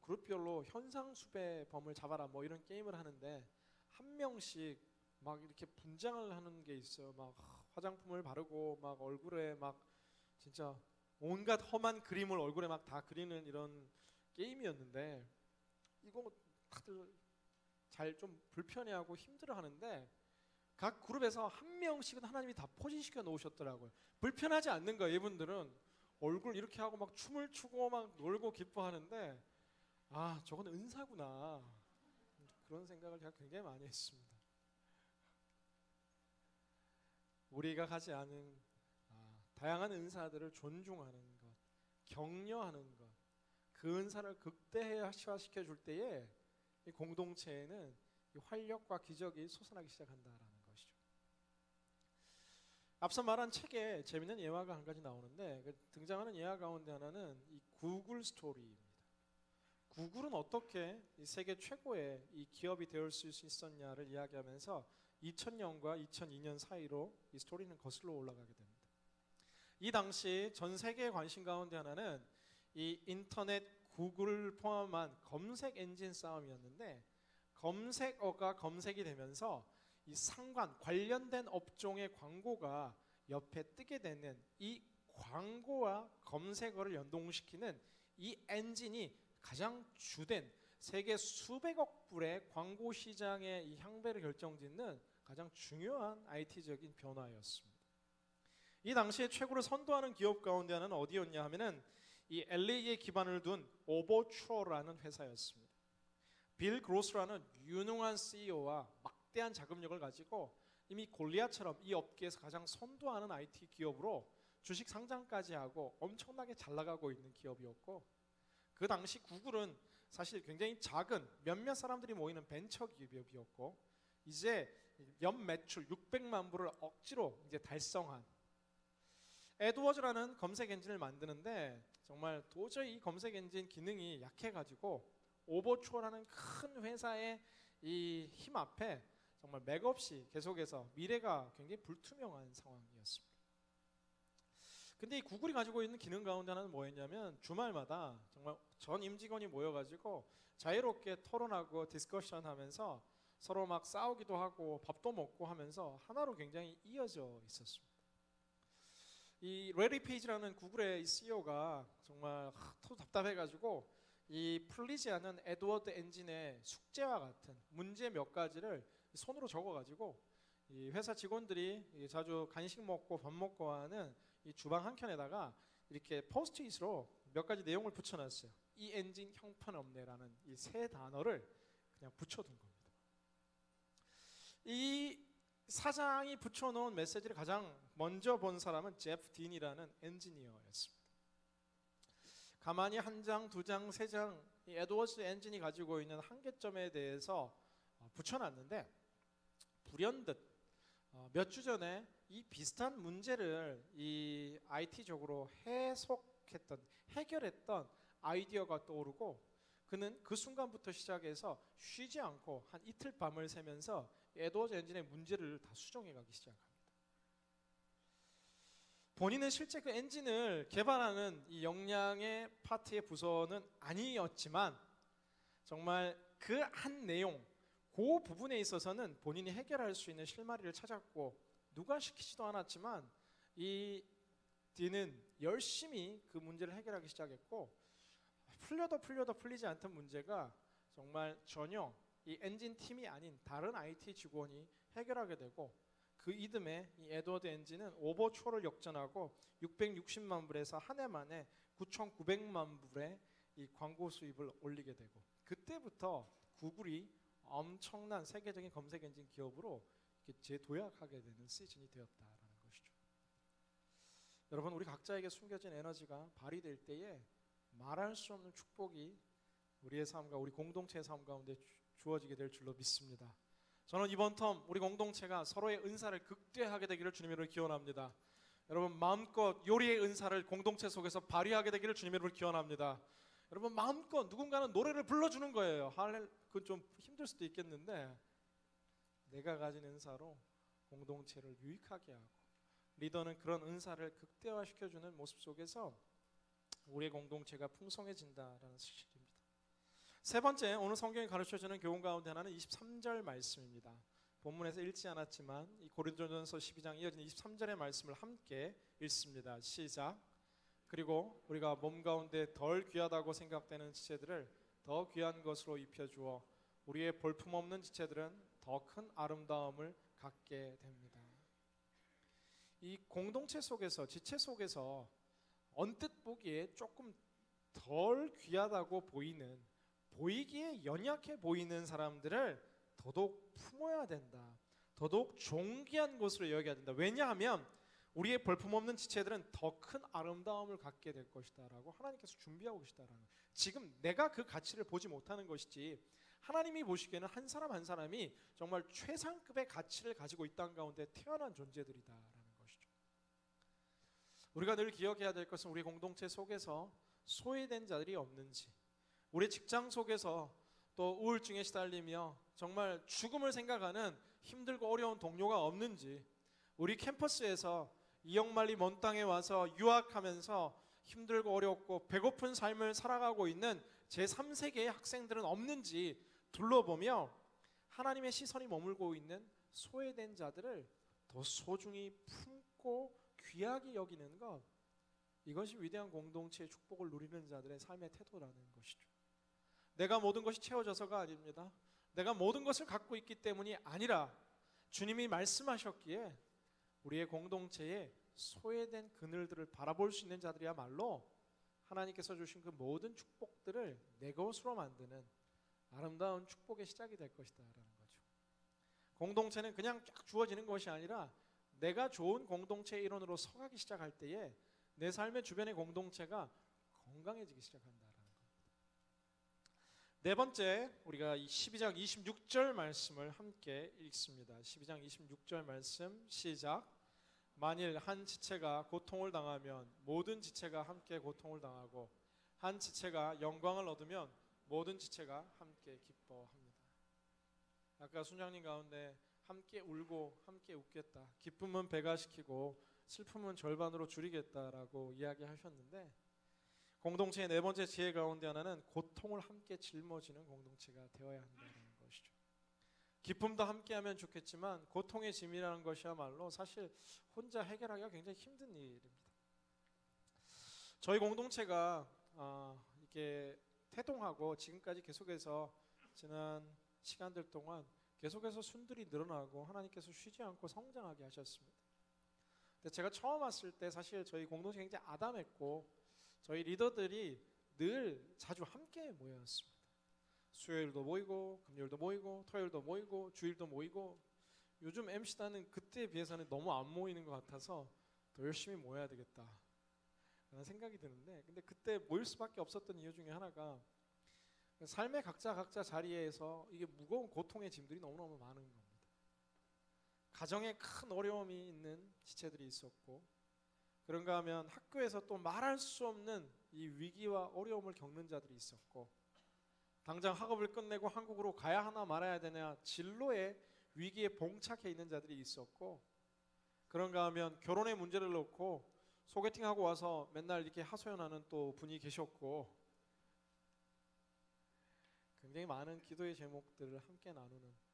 그룹별로 현상수배범을 잡아라 뭐 이런 게임을 하는데 한 명씩 막 이렇게 분장을 하는 게 있어요. 막 화장품을 바르고 막 얼굴에 막 진짜 온갖 험한 그림을 얼굴에 막 다 그리는 이런 게임이었는데, 이거 다들 잘 좀 불편해하고 힘들어하는데 각 그룹에서 한 명씩은 하나님이 다 포진시켜 놓으셨더라고요. 불편하지 않는 거예요. 이분들은 얼굴 이렇게 하고 막 춤을 추고 막 놀고 기뻐하는데 저건 은사구나, 그런 생각을 제가 굉장히 많이 했습니다. 우리가 가지 않은 다양한 은사들을 존중하는 것, 격려하는 것, 그 은사를 극대화시켜 줄 때에 이 공동체에는 이 활력과 기적이 솟아나기 시작한다라는 것이죠. 앞서 말한 책에 재미있는 예화가 한 가지 나오는데, 그 등장하는 예화 가운데 하나는 이 구글 스토리입니다. 구글은 어떻게 이 세계 최고의 이 기업이 되어 수 있었냐를 이야기하면서 2000년과 2002년 사이로 이 스토리는 거슬러 올라가게 됩니다. 이 당시 전 세계의 관심 가운데 하나는 이 인터넷 구글을 포함한 검색 엔진 싸움이었는데, 검색어가 검색이 되면서 이 상관 관련된 업종의 광고가 옆에 뜨게 되는 이 광고와 검색어를 연동시키는 이 엔진이 가장 주된 세계 수백억 불의 광고 시장의 이 향배를 결정짓는 가장 중요한 IT적인 변화였습니다. 이 당시에 최고를 선도하는 기업 가운데 하나는 어디였냐 하면은 이 LA에 기반을 둔 오버추어라는 회사였습니다. 빌 그로스라는 유능한 CEO와 막대한 자금력을 가지고 이미 골리앗처럼 이 업계에서 가장 선도하는 IT 기업으로 주식 상장까지 하고 엄청나게 잘 나가고 있는 기업이었고, 그 당시 구글은 사실 굉장히 작은 몇몇 사람들이 모이는 벤처 기업이었고, 이제 연 매출 600만 불을 억지로 이제 달성한 애드워즈라는 검색 엔진을 만드는데, 정말 도저히 이 검색 엔진 기능이 약해가지고 오버추어라는 큰 회사의 이 힘 앞에 정말 맥없이 계속해서 미래가 굉장히 불투명한 상황이었습니다. 근데 이 구글이 가지고 있는 기능 가운데 하나는 뭐였냐면, 주말마다 정말 전 임직원이 모여가지고 자유롭게 토론하고 디스커션 하면서 서로 막 싸우기도 하고 밥도 먹고 하면서 하나로 굉장히 이어져 있었습니다. 이 레리 페이지라는 구글의 CEO가 정말 답답해가지고 이 풀리지 않은 에드워드 엔진의 숙제와 같은 문제 몇 가지를 손으로 적어가지고 이 회사 직원들이 자주 간식 먹고 밥 먹고 하는 이 주방 한 켠에다가 이렇게 포스트잇으로 몇 가지 내용을 붙여놨어요. 이 엔진 형편없네라는 이 세 단어를 그냥 붙여둔 겁니다. 이 사장이 붙여놓은 메시지를 가장 먼저 본 사람은 제프 딘이라는 엔지니어였습니다. 가만히 한 장, 두 장, 세 장 이 에드워즈 엔진이 가지고 있는 한계점에 대해서 붙여놨는데 불현듯 몇 주 전에 이 비슷한 문제를 이 IT적으로 해결했던 아이디어가 떠오르고 그는 그 순간부터 시작해서 쉬지 않고 한 이틀 밤을 새면서 에드워즈 엔진의 문제를 다 수정해 가기 시작합니다. 본인은 실제 그 엔진을 개발하는 이 역량의 파트의 부서는 아니었지만 정말 그 한 내용, 그 부분에 있어서는 본인이 해결할 수 있는 실마리를 찾았고 누가 시키지도 않았지만 이 디는 열심히 그 문제를 해결하기 시작했고 풀려도 풀리지 않던 문제가 정말 전혀 이 엔진 팀이 아닌 다른 IT 직원이 해결하게 되고 그 이듬해 이 에드워드 엔진은 오버초를 역전하고 660만 불에서 한 해 만에 9,900만 불의 이 광고 수입을 올리게 되고 그때부터 구글이 엄청난 세계적인 검색 엔진 기업으로 재도약하게 되는 시즌이 되었다라는 것이죠. 여러분, 우리 각자에게 숨겨진 에너지가 발휘될 때에 말할 수 없는 축복이 우리의 삶과 우리 공동체의 삶 가운데 주어지게 될 줄로 믿습니다. 저는 이번 텀 우리 공동체가 서로의 은사를 극대화하게 되기를 주님으로 기원합니다. 여러분, 마음껏 요리의 은사를 공동체 속에서 발휘하게 되기를 주님으로 기원합니다. 여러분, 마음껏 누군가는 노래를 불러주는 거예요. 그건 좀 힘들 수도 있겠는데 내가 가진 은사로 공동체를 유익하게 하고 리더는 그런 은사를 극대화시켜주는 모습 속에서 우리의 공동체가 풍성해진다라는 사실입니다. 세 번째, 오늘 성경이 가르쳐주는 교훈 가운데 하나는 23절 말씀입니다. 본문에서 읽지 않았지만 이 고린도전서 12장 이어지는 23절의 말씀을 함께 읽습니다. 시작. 그리고 우리가 몸 가운데 덜 귀하다고 생각되는 지체들을 더 귀한 것으로 입혀주어 우리의 볼품없는 지체들은 더 큰 아름다움을 갖게 됩니다. 이 공동체 속에서, 지체 속에서 언뜻 보기에 조금 덜 귀하다고 보이기에 연약해 보이는 사람들을 더더욱 품어야 된다. 더더욱 존귀한 것으로 여겨야 된다. 왜냐하면 우리의 볼품없는 지체들은 더 큰 아름다움을 갖게 될 것이다 라고 하나님께서 준비하고 계시다라는 거예요. 지금 내가 그 가치를 보지 못하는 것이지 하나님이 보시기에는 한 사람 한 사람이 정말 최상급의 가치를 가지고 이 땅 가운데 태어난 존재들이다라는 것이죠. 우리가 늘 기억해야 될 것은 우리 공동체 속에서 소외된 자들이 없는지, 우리 직장 속에서 또 우울증에 시달리며 정말 죽음을 생각하는 힘들고 어려운 동료가 없는지, 우리 캠퍼스에서 이역만리 먼 땅에 와서 유학하면서 힘들고 어렵고 배고픈 삶을 살아가고 있는 제3세계의 학생들은 없는지 둘러보며 하나님의 시선이 머물고 있는 소외된 자들을 더 소중히 품고 귀하게 여기는 것, 이것이 위대한 공동체의 축복을 누리는 자들의 삶의 태도라는 것이죠. 내가 모든 것이 채워져서가 아닙니다. 내가 모든 것을 갖고 있기 때문이 아니라 주님이 말씀하셨기에 우리의 공동체에 소외된 그늘들을 바라볼 수 있는 자들이야말로 하나님께서 주신 그 모든 축복들을 내 것으로 만드는 아름다운 축복의 시작이 될 것이다 라는 거죠. 공동체는 그냥 쫙 주어지는 것이 아니라 내가 좋은 공동체의 일원으로 서가기 시작할 때에 내 삶의 주변의 공동체가 건강해지기 시작한다라는 겁니다. 네 번째, 우리가 이 12장 26절 말씀을 함께 읽습니다. 12장 26절 말씀 시작. 만일 한 지체가 고통을 당하면 모든 지체가 함께 고통을 당하고 한 지체가 영광을 얻으면 모든 지체가 함께 기뻐합니다. 아까 순장님 가운데 함께 울고 함께 웃겠다, 기쁨은 배가시키고 슬픔은 절반으로 줄이겠다라고 이야기하셨는데, 공동체의 네 번째 지혜 가운데 하나는 고통을 함께 짊어지는 공동체가 되어야 한다는 것이죠. 기쁨도 함께하면 좋겠지만 고통의 짐이라는 것이야말로 사실 혼자 해결하기가 굉장히 힘든 일입니다. 저희 공동체가 이렇게 태동하고 지금까지 계속해서 지난 시간들 동안 계속해서 순들이 늘어나고 하나님께서 쉬지 않고 성장하게 하셨습니다. 근데 제가 처음 왔을 때 사실 저희 공동체 굉장히 아담했고 저희 리더들이 늘 자주 함께 모였습니다. 수요일도 모이고 금요일도 모이고 토요일도 모이고 주일도 모이고, 요즘 MC단은 그때에 비해서는 너무 안 모이는 것 같아서 더 열심히 모여야 되겠다 라는 생각이 드는데, 근데 그때 모일 수밖에 없었던 이유 중에 하나가 삶의 각자 자리에서 이게 무거운 고통의 짐들이 너무너무 많은 겁니다. 가정에 큰 어려움이 있는 지체들이 있었고, 그런가 하면 학교에서 또 말할 수 없는 이 위기와 어려움을 겪는 자들이 있었고, 당장 학업을 끝내고 한국으로 가야 하나 말아야 되냐 진로의 위기에 봉착해 있는 자들이 있었고, 그런가 하면 결혼의 문제를 놓고 소개팅하고 와서 맨날 이렇게 하소연하는 또 분이 계셨고, 굉장히 많은 기도의 제목들을 함께 나누는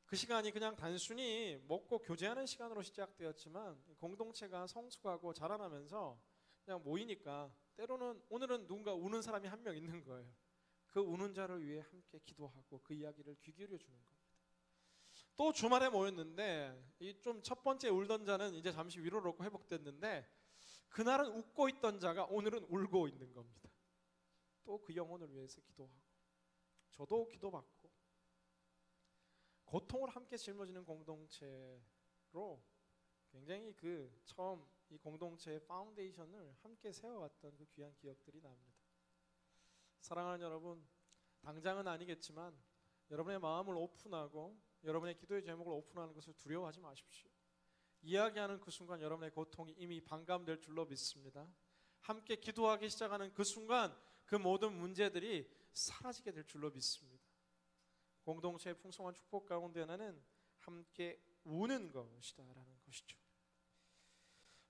그 시간이 그냥 단순히 먹고 교제하는 시간으로 시작되었지만, 공동체가 성숙하고 자라나면서 그냥 모이니까 때로는 오늘은 누군가 우는 사람이 한 명 있는 거예요. 그 우는 자를 위해 함께 기도하고 그 이야기를 귀 기울여 주는 겁니다. 또 주말에 모였는데 이 좀 첫 번째 울던 자는 이제 잠시 위로를 얻고 회복됐는데, 그날은 웃고 있던 자가 오늘은 울고 있는 겁니다. 또 그 영혼을 위해서 기도하고, 저도 기도받고, 고통을 함께 짊어지는 공동체로 굉장히 그 처음 이 공동체의 파운데이션을 함께 세워왔던 그 귀한 기억들이 납니다. 사랑하는 여러분, 당장은 아니겠지만 여러분의 마음을 오픈하고 여러분의 기도의 제목을 오픈하는 것을 두려워하지 마십시오. 이야기하는 그 순간 여러분의 고통이 이미 반감될 줄로 믿습니다. 함께 기도하기 시작하는 그 순간 그 모든 문제들이 사라지게 될 줄로 믿습니다. 공동체의 풍성한 축복 가운데 하나는 함께 우는 것이다라는 것이죠.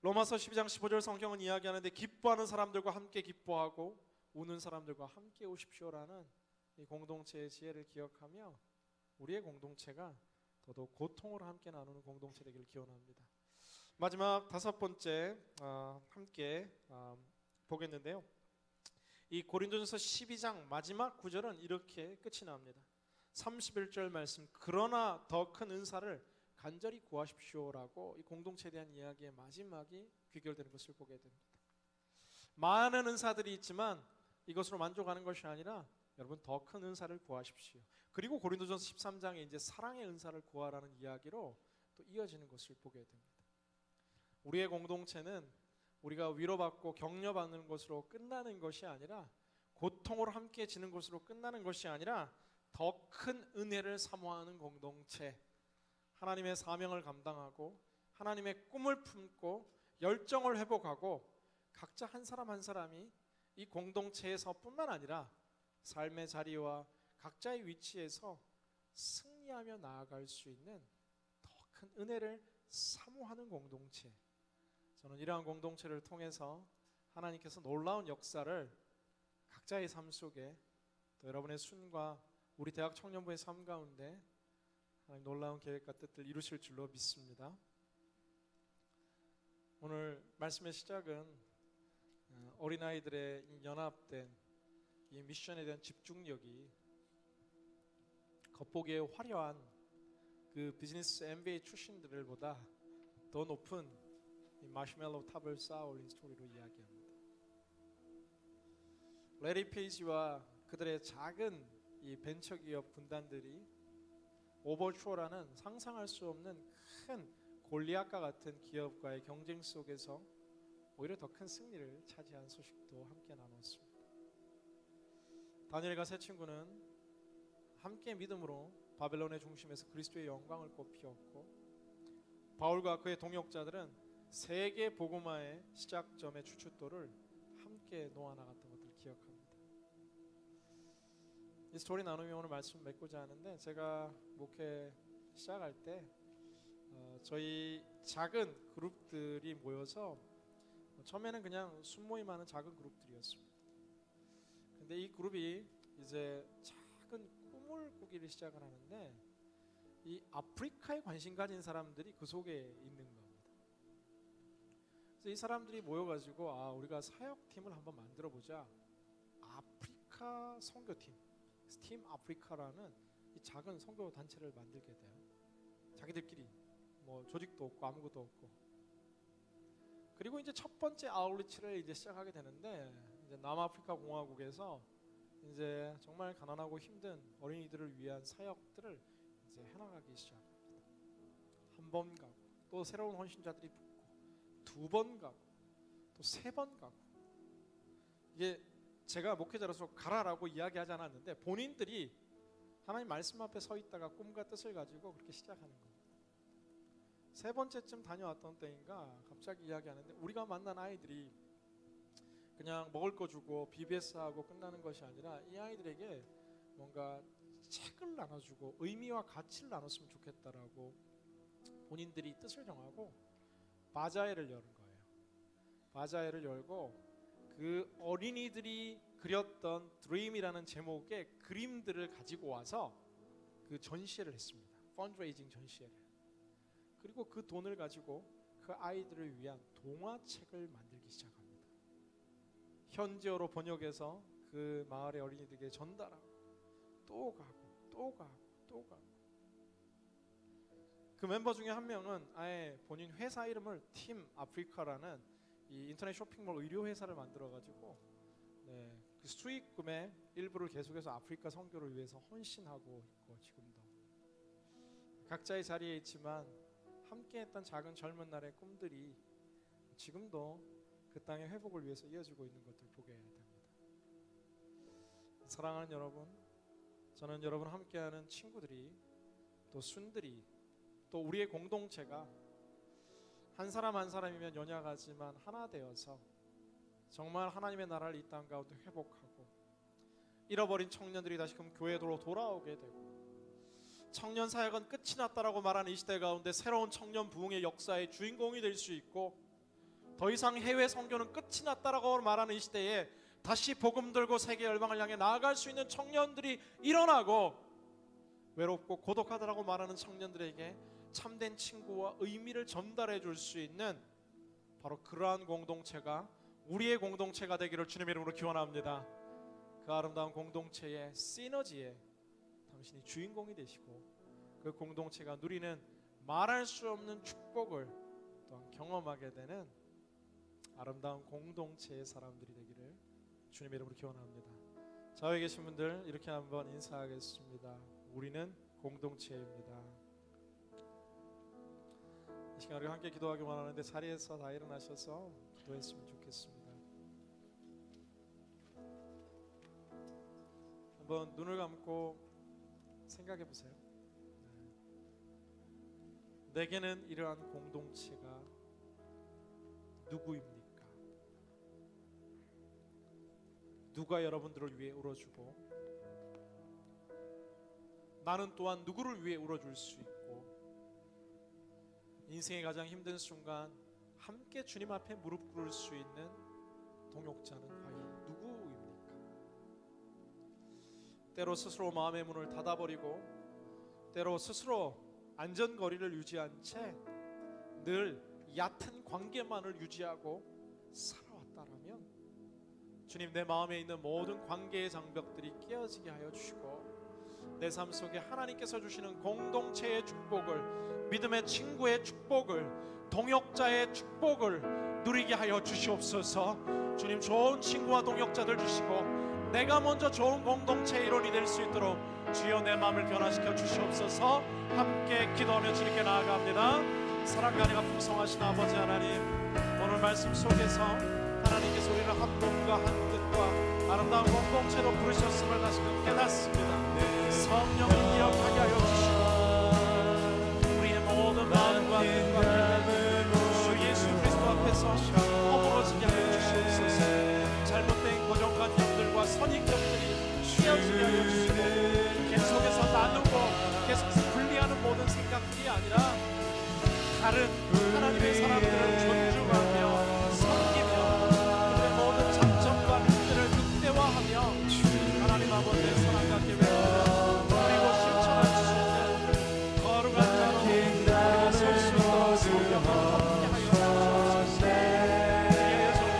로마서 12장 15절 성경은 이야기하는데, 기뻐하는 사람들과 함께 기뻐하고 우는 사람들과 함께 우십시오라는 이 공동체의 지혜를 기억하며 우리의 공동체가 더더욱 고통을 함께 나누는 공동체 되기를 기원합니다. 마지막 다섯 번째 함께 보겠는데요. 이 고린도전서 12장 마지막 구절은 이렇게 끝이 납니다. 31절 말씀, 그러나 더 큰 은사를 간절히 구하십시오라고 이 공동체에 대한 이야기의 마지막이 귀결되는 것을 보게 됩니다. 많은 은사들이 있지만 이것으로 만족하는 것이 아니라 여러분 더 큰 은사를 구하십시오. 그리고 고린도전서 13장에 이제 사랑의 은사를 구하라는 이야기로 또 이어지는 것을 보게 됩니다. 우리의 공동체는 우리가 위로받고 격려받는 것으로 끝나는 것이 아니라, 고통으로 함께 지는 것으로 끝나는 것이 아니라 더 큰 은혜를 사모하는 공동체, 하나님의 사명을 감당하고 하나님의 꿈을 품고 열정을 회복하고 각자 한 사람 한 사람이 이 공동체에서 뿐만 아니라 삶의 자리와 각자의 위치에서 승리하며 나아갈 수 있는 더 큰 은혜를 사모하는 공동체, 저는 이러한 공동체를 통해서 하나님께서 놀라운 역사를 각자의 삶 속에, 또 여러분의 순과 우리 대학 청년부의 삶 가운데 하나님 놀라운 계획과 뜻을 이루실 줄로 믿습니다. 오늘 말씀의 시작은 어린아이들의 연합된 이 미션에 대한 집중력이 겉보기에 화려한 그 비즈니스 MBA 출신들보다 더 높은 이 마시멜로 탑을 쌓아 올린 스토리로 이야기합니다. 레리 페이지와 그들의 작은 이 벤처기업 군단들이 오버추어라는 상상할 수 없는 큰 골리앗과 같은 기업과의 경쟁 속에서 오히려 더 큰 승리를 차지한 소식도 함께 나눴습니다. 다니엘과 세 친구는 함께 믿음으로 바벨론의 중심에서 그리스도의 영광을 꽃피웠고, 바울과 그의 동역자들은 세계 복음화의 시작점의 추춧돌을 함께 놓아나갔던 것을 기억합니다. 이 스토리 나누며 오늘 말씀 맺고자 하는데, 제가 목회 시작할 때 저희 작은 그룹들이 모여서 처음에는 그냥 순모임하는 작은 그룹들이었습니다. 근데 이 그룹이 이제 작은 꿈을 꾸기를 시작을 하는데, 이 아프리카에 관심 가진 사람들이 그 속에 있는 겁니다. 그래서 이 사람들이 모여가지고 우리가 사역팀을 한번 만들어보자. 아프리카 선교팀, 스팀 아프리카라는 이 작은 선교 단체를 만들게 돼요. 자기들끼리 뭐 조직도 없고 아무것도 없고. 그리고 이제 첫 번째 아웃리치를 이제 시작하게 되는데, 이제 남아프리카 공화국에서 이제 정말 가난하고 힘든 어린이들을 위한 사역들을 이제 해나가기 시작합니다. 한 번 가고, 또 새로운 헌신자들이 붙고, 두 번 가고, 또 세 번 가고. 이게 제가 목회자로서 가라라고 이야기하지 않았는데 본인들이 하나님 말씀 앞에 서 있다가 꿈과 뜻을 가지고 그렇게 시작하는 거예요. 세 번째쯤 다녀왔던 때인가 갑자기 이야기하는데 우리가 만난 아이들이 그냥 먹을 거 주고 BBS하고 끝나는 것이 아니라 이 아이들에게 뭔가 책을 나눠주고 의미와 가치를 나눴으면 좋겠다라고 본인들이 뜻을 정하고 바자회를 여는 거예요. 바자회를 열고 그 어린이들이 그렸던 드림이라는 제목의 그림들을 가지고 와서 그 전시회를 했습니다. 펀드레이징 전시회를. 그리고 그 돈을 가지고 그 아이들을 위한 동화책을 만들기 시작합니다. 현지어로 번역해서 그 마을의 어린이들에게 전달하고 또 가고 또 가고 또 가고. 그 멤버 중에 한 명은 아예 본인 회사 이름을 팀 아프리카라는 이 인터넷 쇼핑몰 의료 회사를 만들어 가지고 그 수익금의 일부를 계속해서 아프리카 선교를 위해서 헌신하고 있고 지금도 각자의 자리에 있지만 함께했던 작은 젊은 날의 꿈들이 지금도 그 땅의 회복을 위해서 이어지고 있는 것을 보게 됩니다. 사랑하는 여러분, 저는 여러분 함께하는 친구들이 또 순들이 또 우리의 공동체가 한 사람 한 사람이면 연약하지만 하나 되어서 정말 하나님의 나라를 이 땅 가운데 회복하고 잃어버린 청년들이 다시금 교회로 돌아오게 되고 청년 사역은 끝이 났다라고 말하는 이 시대 가운데 새로운 청년 부흥의 역사의 주인공이 될 수 있고 더 이상 해외 선교는 끝이 났다라고 말하는 이 시대에 다시 복음 들고 세계 열방을 향해 나아갈 수 있는 청년들이 일어나고 외롭고 고독하다라고 말하는 청년들에게 참된 친구와 의미를 전달해 줄 수 있는 바로 그러한 공동체가 우리의 공동체가 되기를 주님의 이름으로 기원합니다. 그 아름다운 공동체의 시너지에 당신이 주인공이 되시고 그 공동체가 누리는 말할 수 없는 축복을 또한 경험하게 되는 아름다운 공동체의 사람들이 되기를 주님의 이름으로 기원합니다. 좌우에 계신 분들 이렇게 한번 인사하겠습니다. 우리는 공동체입니다. 이 시간 우리 함께 기도하기 원하는데 자리에서 다 일어나셔서 기도했으면 좋겠습니다. 한번 눈을 감고 생각해 보세요. 내게는 이러한 공동체가 누구입니까? 누가 여러분들을 위해 울어주고 나는 또한 누구를 위해 울어줄 수 있고 인생의 가장 힘든 순간 함께 주님 앞에 무릎 꿇을 수 있는 동역자는 과연 누구입니까? 때로 스스로 마음의 문을 닫아버리고 때로 스스로 안전거리를 유지한 채 늘 얕은 관계만을 유지하고 살아왔다라면 주님 내 마음에 있는 모든 관계의 장벽들이 깨어지게 하여 주시고 내 삶 속에 하나님께서 주시는 공동체의 축복을 믿음의 친구의 축복을 동역자의 축복을 누리게 하여 주시옵소서. 주님 좋은 친구와 동역자들 주시고 내가 먼저 좋은 공동체의 일원이 될 수 있도록 주여 내 마음을 변화시켜 주시옵소서. 함께 기도하며 주님께 나아갑니다. 사랑과 은혜가 풍성하신 아버지 하나님, 오늘 말씀 속에서 하나님께서 우리를 한 몸과 한 뜻과 아름다운 공동체로 부르셨음을 다시금 깨닫습니다. 성령을 기억하게 하여 주시고 우리의 모든 마음과 뜻과 결단을 주 예수 그리스도 앞에서 허물어지게 하여 주시옵소서. 잘못된 고정관념들과 선입견들이 휘어지게 하여 주시고 계속해서 나누고 계속해서 분리하는 모든 생각들이 아니라 다른 하나님의 사람들을 존중하며 섬기며 그들의 모든 장점과 흠들을 극대화하며 하나님 아버지의 사랑과 계획을 그리고 실천할 수 있는 거룩한 자로 우리가 설 수 있도록 성령을 함께 하여 주옵소서. 우리의 정말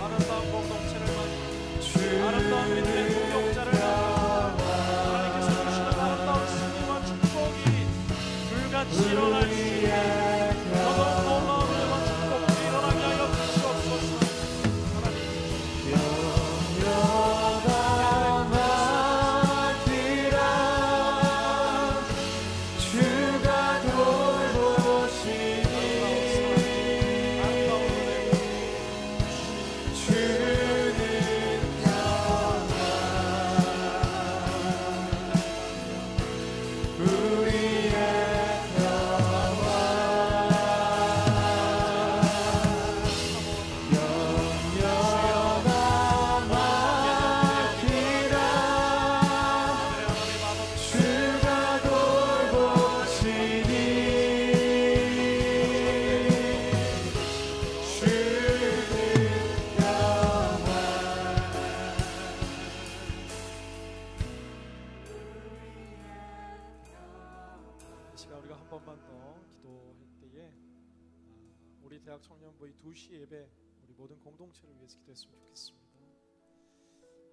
아름다운 공동체를 만들고 아름다운 믿음의 동역자를 만들고 하나님께서 주시는 아름다운 승리와 축복이 불같이 일어날 수 있는 더더욱 놀라운 은혜와 축복이 일어나게 하여 주시옵소서. 대학 청년부의 2시 예배 우리 모든 공동체를 위해서 기도했으면 좋겠습니다.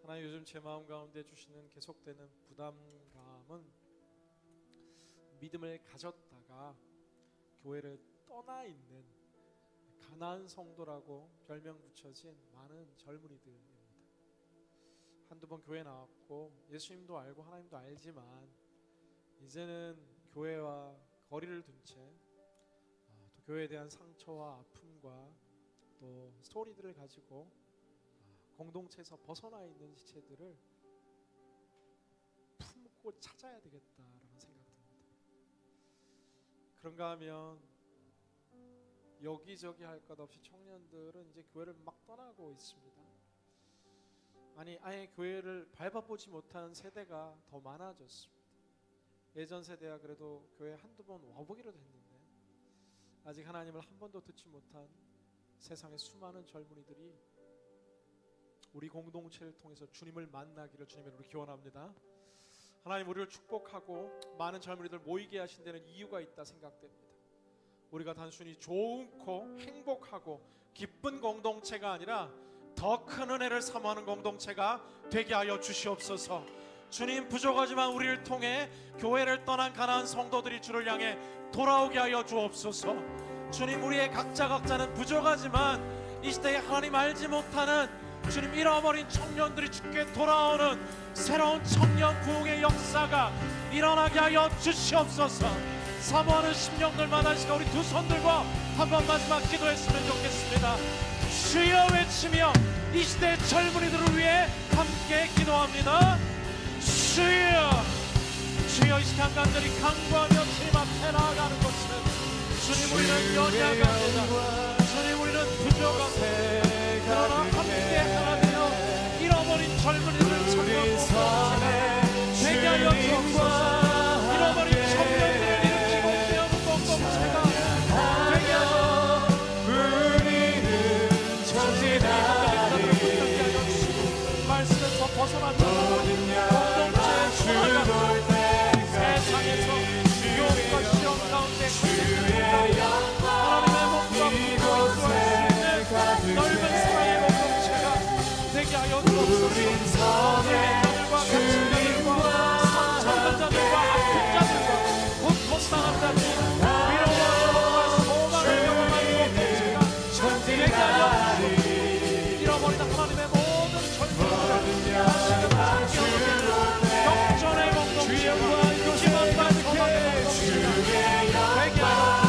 하나님, 요즘 제 마음 가운데 주시는 계속되는 부담감은 믿음을 가졌다가 교회를 떠나 있는 가난한 성도라고 별명 붙여진 많은 젊은이들입니다. 한두 번 교회 나왔고 예수님도 알고 하나님도 알지만 이제는 교회와 거리를 둔 채 또 교회에 대한 상처와 아픔과 또 스토리들을 가지고 공동체에서 벗어나 있는 지체들을 품고 찾아야 되겠다라는 생각 듭니다. 그런가 하면 여기저기 할 것 없이 청년들은 이제 교회를 막 떠나고 있습니다. 아니, 아예 교회를 밟아보지 못하는 세대가 더 많아졌습니다. 예전 세대야 그래도 교회 한두 번 와보기라도 했는데 아직 하나님을 한 번도 듣지 못한 세상의 수많은 젊은이들이 우리 공동체를 통해서 주님을 만나기를 주님의 이름으로 기원합니다. 하나님, 우리를 축복하고 많은 젊은이들 모이게 하신 데는 이유가 있다 생각됩니다. 우리가 단순히 좋고 행복하고 기쁜 공동체가 아니라 더 큰 은혜를 사모하는 공동체가 되게 하여 주시옵소서. 주님, 부족하지만 우리를 통해 교회를 떠난 가난한 성도들이 주를 향해 돌아오게 하여 주옵소서. 주님, 우리의 각자는 부족하지만 이 시대에 하나님 알지 못하는 주님 잃어버린 청년들이 주께 돌아오는 새로운 청년 부흥의 역사가 일어나게 하여 주시옵소서. 사모하는 심령들마다 시간 우리 두 손 들고 한번 마지막 기도했으면 좋겠습니다. 주여 외치며 이 시대의 젊은이들을 위해 함께 기도합니다. 주여, 이 시간 간절히 간구하며 주님 앞에 나아가는 것은 주님, 우리는 연약합니다. 주님, 우리는 부족합니다. 그러나 함께 하나 되어 잃어버린 젊은이들을 찾는 공동체가 되게 하여 주옵소서. 잃어버린 청년들을 일으키고 세우는 공동체가 되게 하여 우리는 전진하리. 말씀에서 벗어나는 공동체의 소화가 세상에서 유혹과 시험 가운데 하나님의 몸과 부모가 있을 수 있는 넓은 사랑의 공동체가 되게 하여 주옵소서. 예배자들과 갇힌자들과 상처받은 자들과 아픈 자들과 고통당한 자들, 위로와 소망을 경험하는 공동체가 되게 하여 주옵소서. 잃어버린 하나님의 모든 젊은이들을 다시금 찾게 하는 역전의 공동체와 희망 가득한 공동체가 되게 하여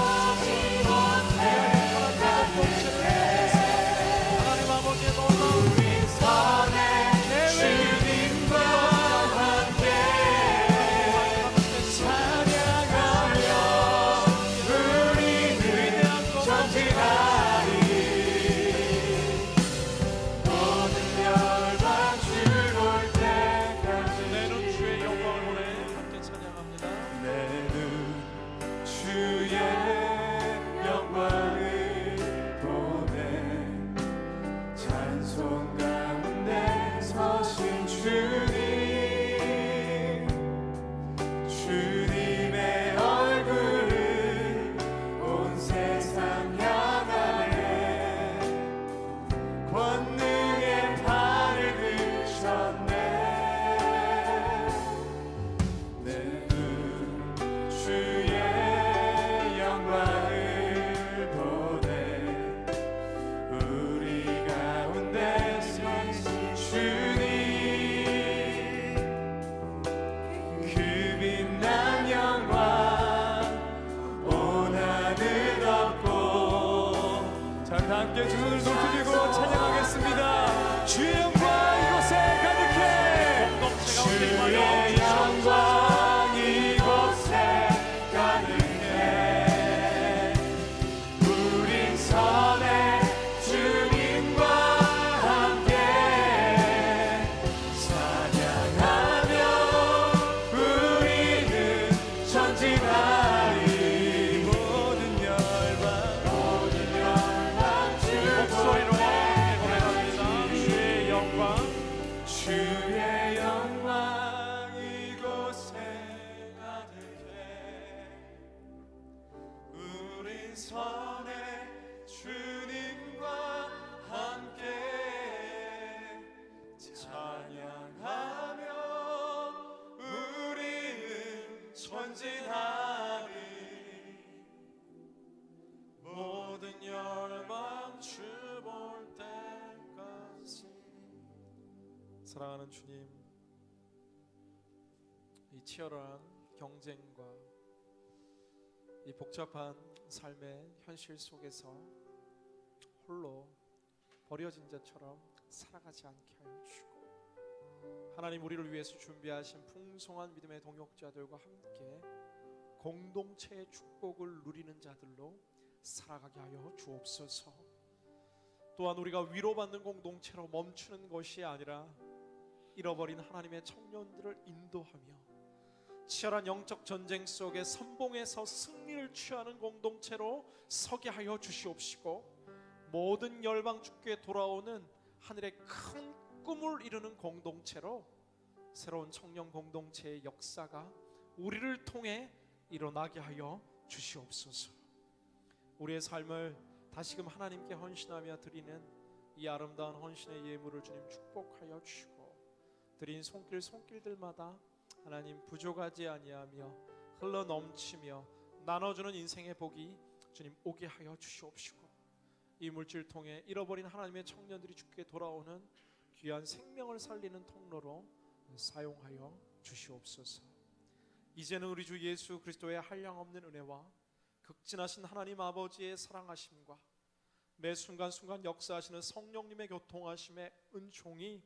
함께 두 손을 높이고 찬양하겠습니다. 주의 영광 이곳에 가득해. 주의 영광 이곳에 가득해. 우린 선의 주님과 함께 찬양하며 우리는 전진하리. 주의 영광 이곳에 가득해. 우린 선의 주님과 함께 찬양하며 우리는 전진하리. 모든 열방 주 볼 때까지. 사랑하는 주님, 이 치열한 경쟁과 이 복잡한 삶의 현실 속에서 홀로 버려진 자처럼 살아가지 않게 하여 주시고, 하나님 우리를 위해서 준비하신 풍성한 믿음의 동역자들과 함께 공동체의 축복을 누리는 자들로 살아가게 하여 주옵소서. 또한 우리가 위로받는 공동체로 멈추는 것이 아니라 잃어버린 하나님의 청년들을 인도하며 치열한 영적 전쟁 속에 선봉에서 승리를 취하는 공동체로 서게 하여 주시옵시고, 모든 열방 주께 돌아오는 하늘의 큰 꿈을 이루는 공동체로 새로운 청년 공동체의 역사가 우리를 통해 일어나게 하여 주시옵소서. 우리의 삶을 다시금 하나님께 헌신하며 드리는 이 아름다운 헌신의 예물을 주님 축복하여 주시고, 드린 손길들마다 하나님 부족하지 아니하며 흘러 넘치며 나눠주는 인생의 복이 주님 오게 하여 주시옵시고, 이 물질 통해 잃어버린 하나님의 청년들이 주께 돌아오는 귀한 생명을 살리는 통로로 사용하여 주시옵소서. 이제는 우리 주 예수 그리스도의 한량없는 은혜와 극진하신 하나님 아버지의 사랑하심과 매 순간순간 역사하시는 성령님의 교통하심의 은총이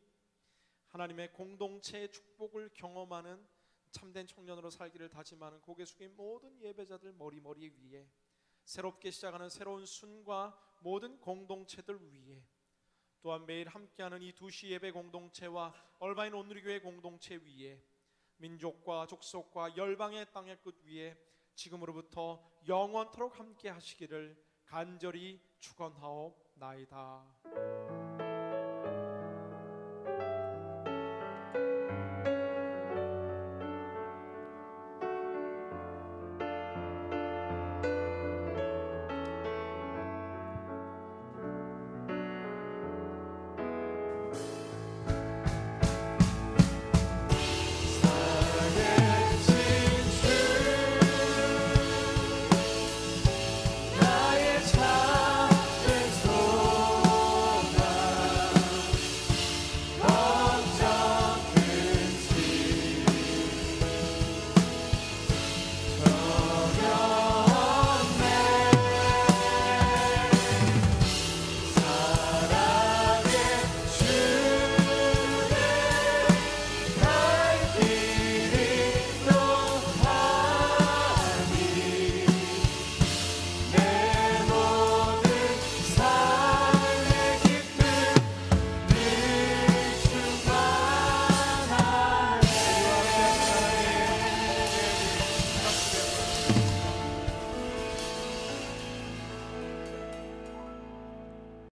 하나님의 공동체의 축복을 경험하는 참된 청년으로 살기를 다짐하는 고개 숙인 모든 예배자들 머리머리 위에, 새롭게 시작하는 새로운 순과 모든 공동체들 위에, 또한 매일 함께하는 이 2시 예배 공동체와 얼바인 온누리교회 공동체 위에, 민족과 족속과 열방의 땅의 끝 위에 지금으로부터 영원토록 함께 하시기를 간절히 축원하옵나이다.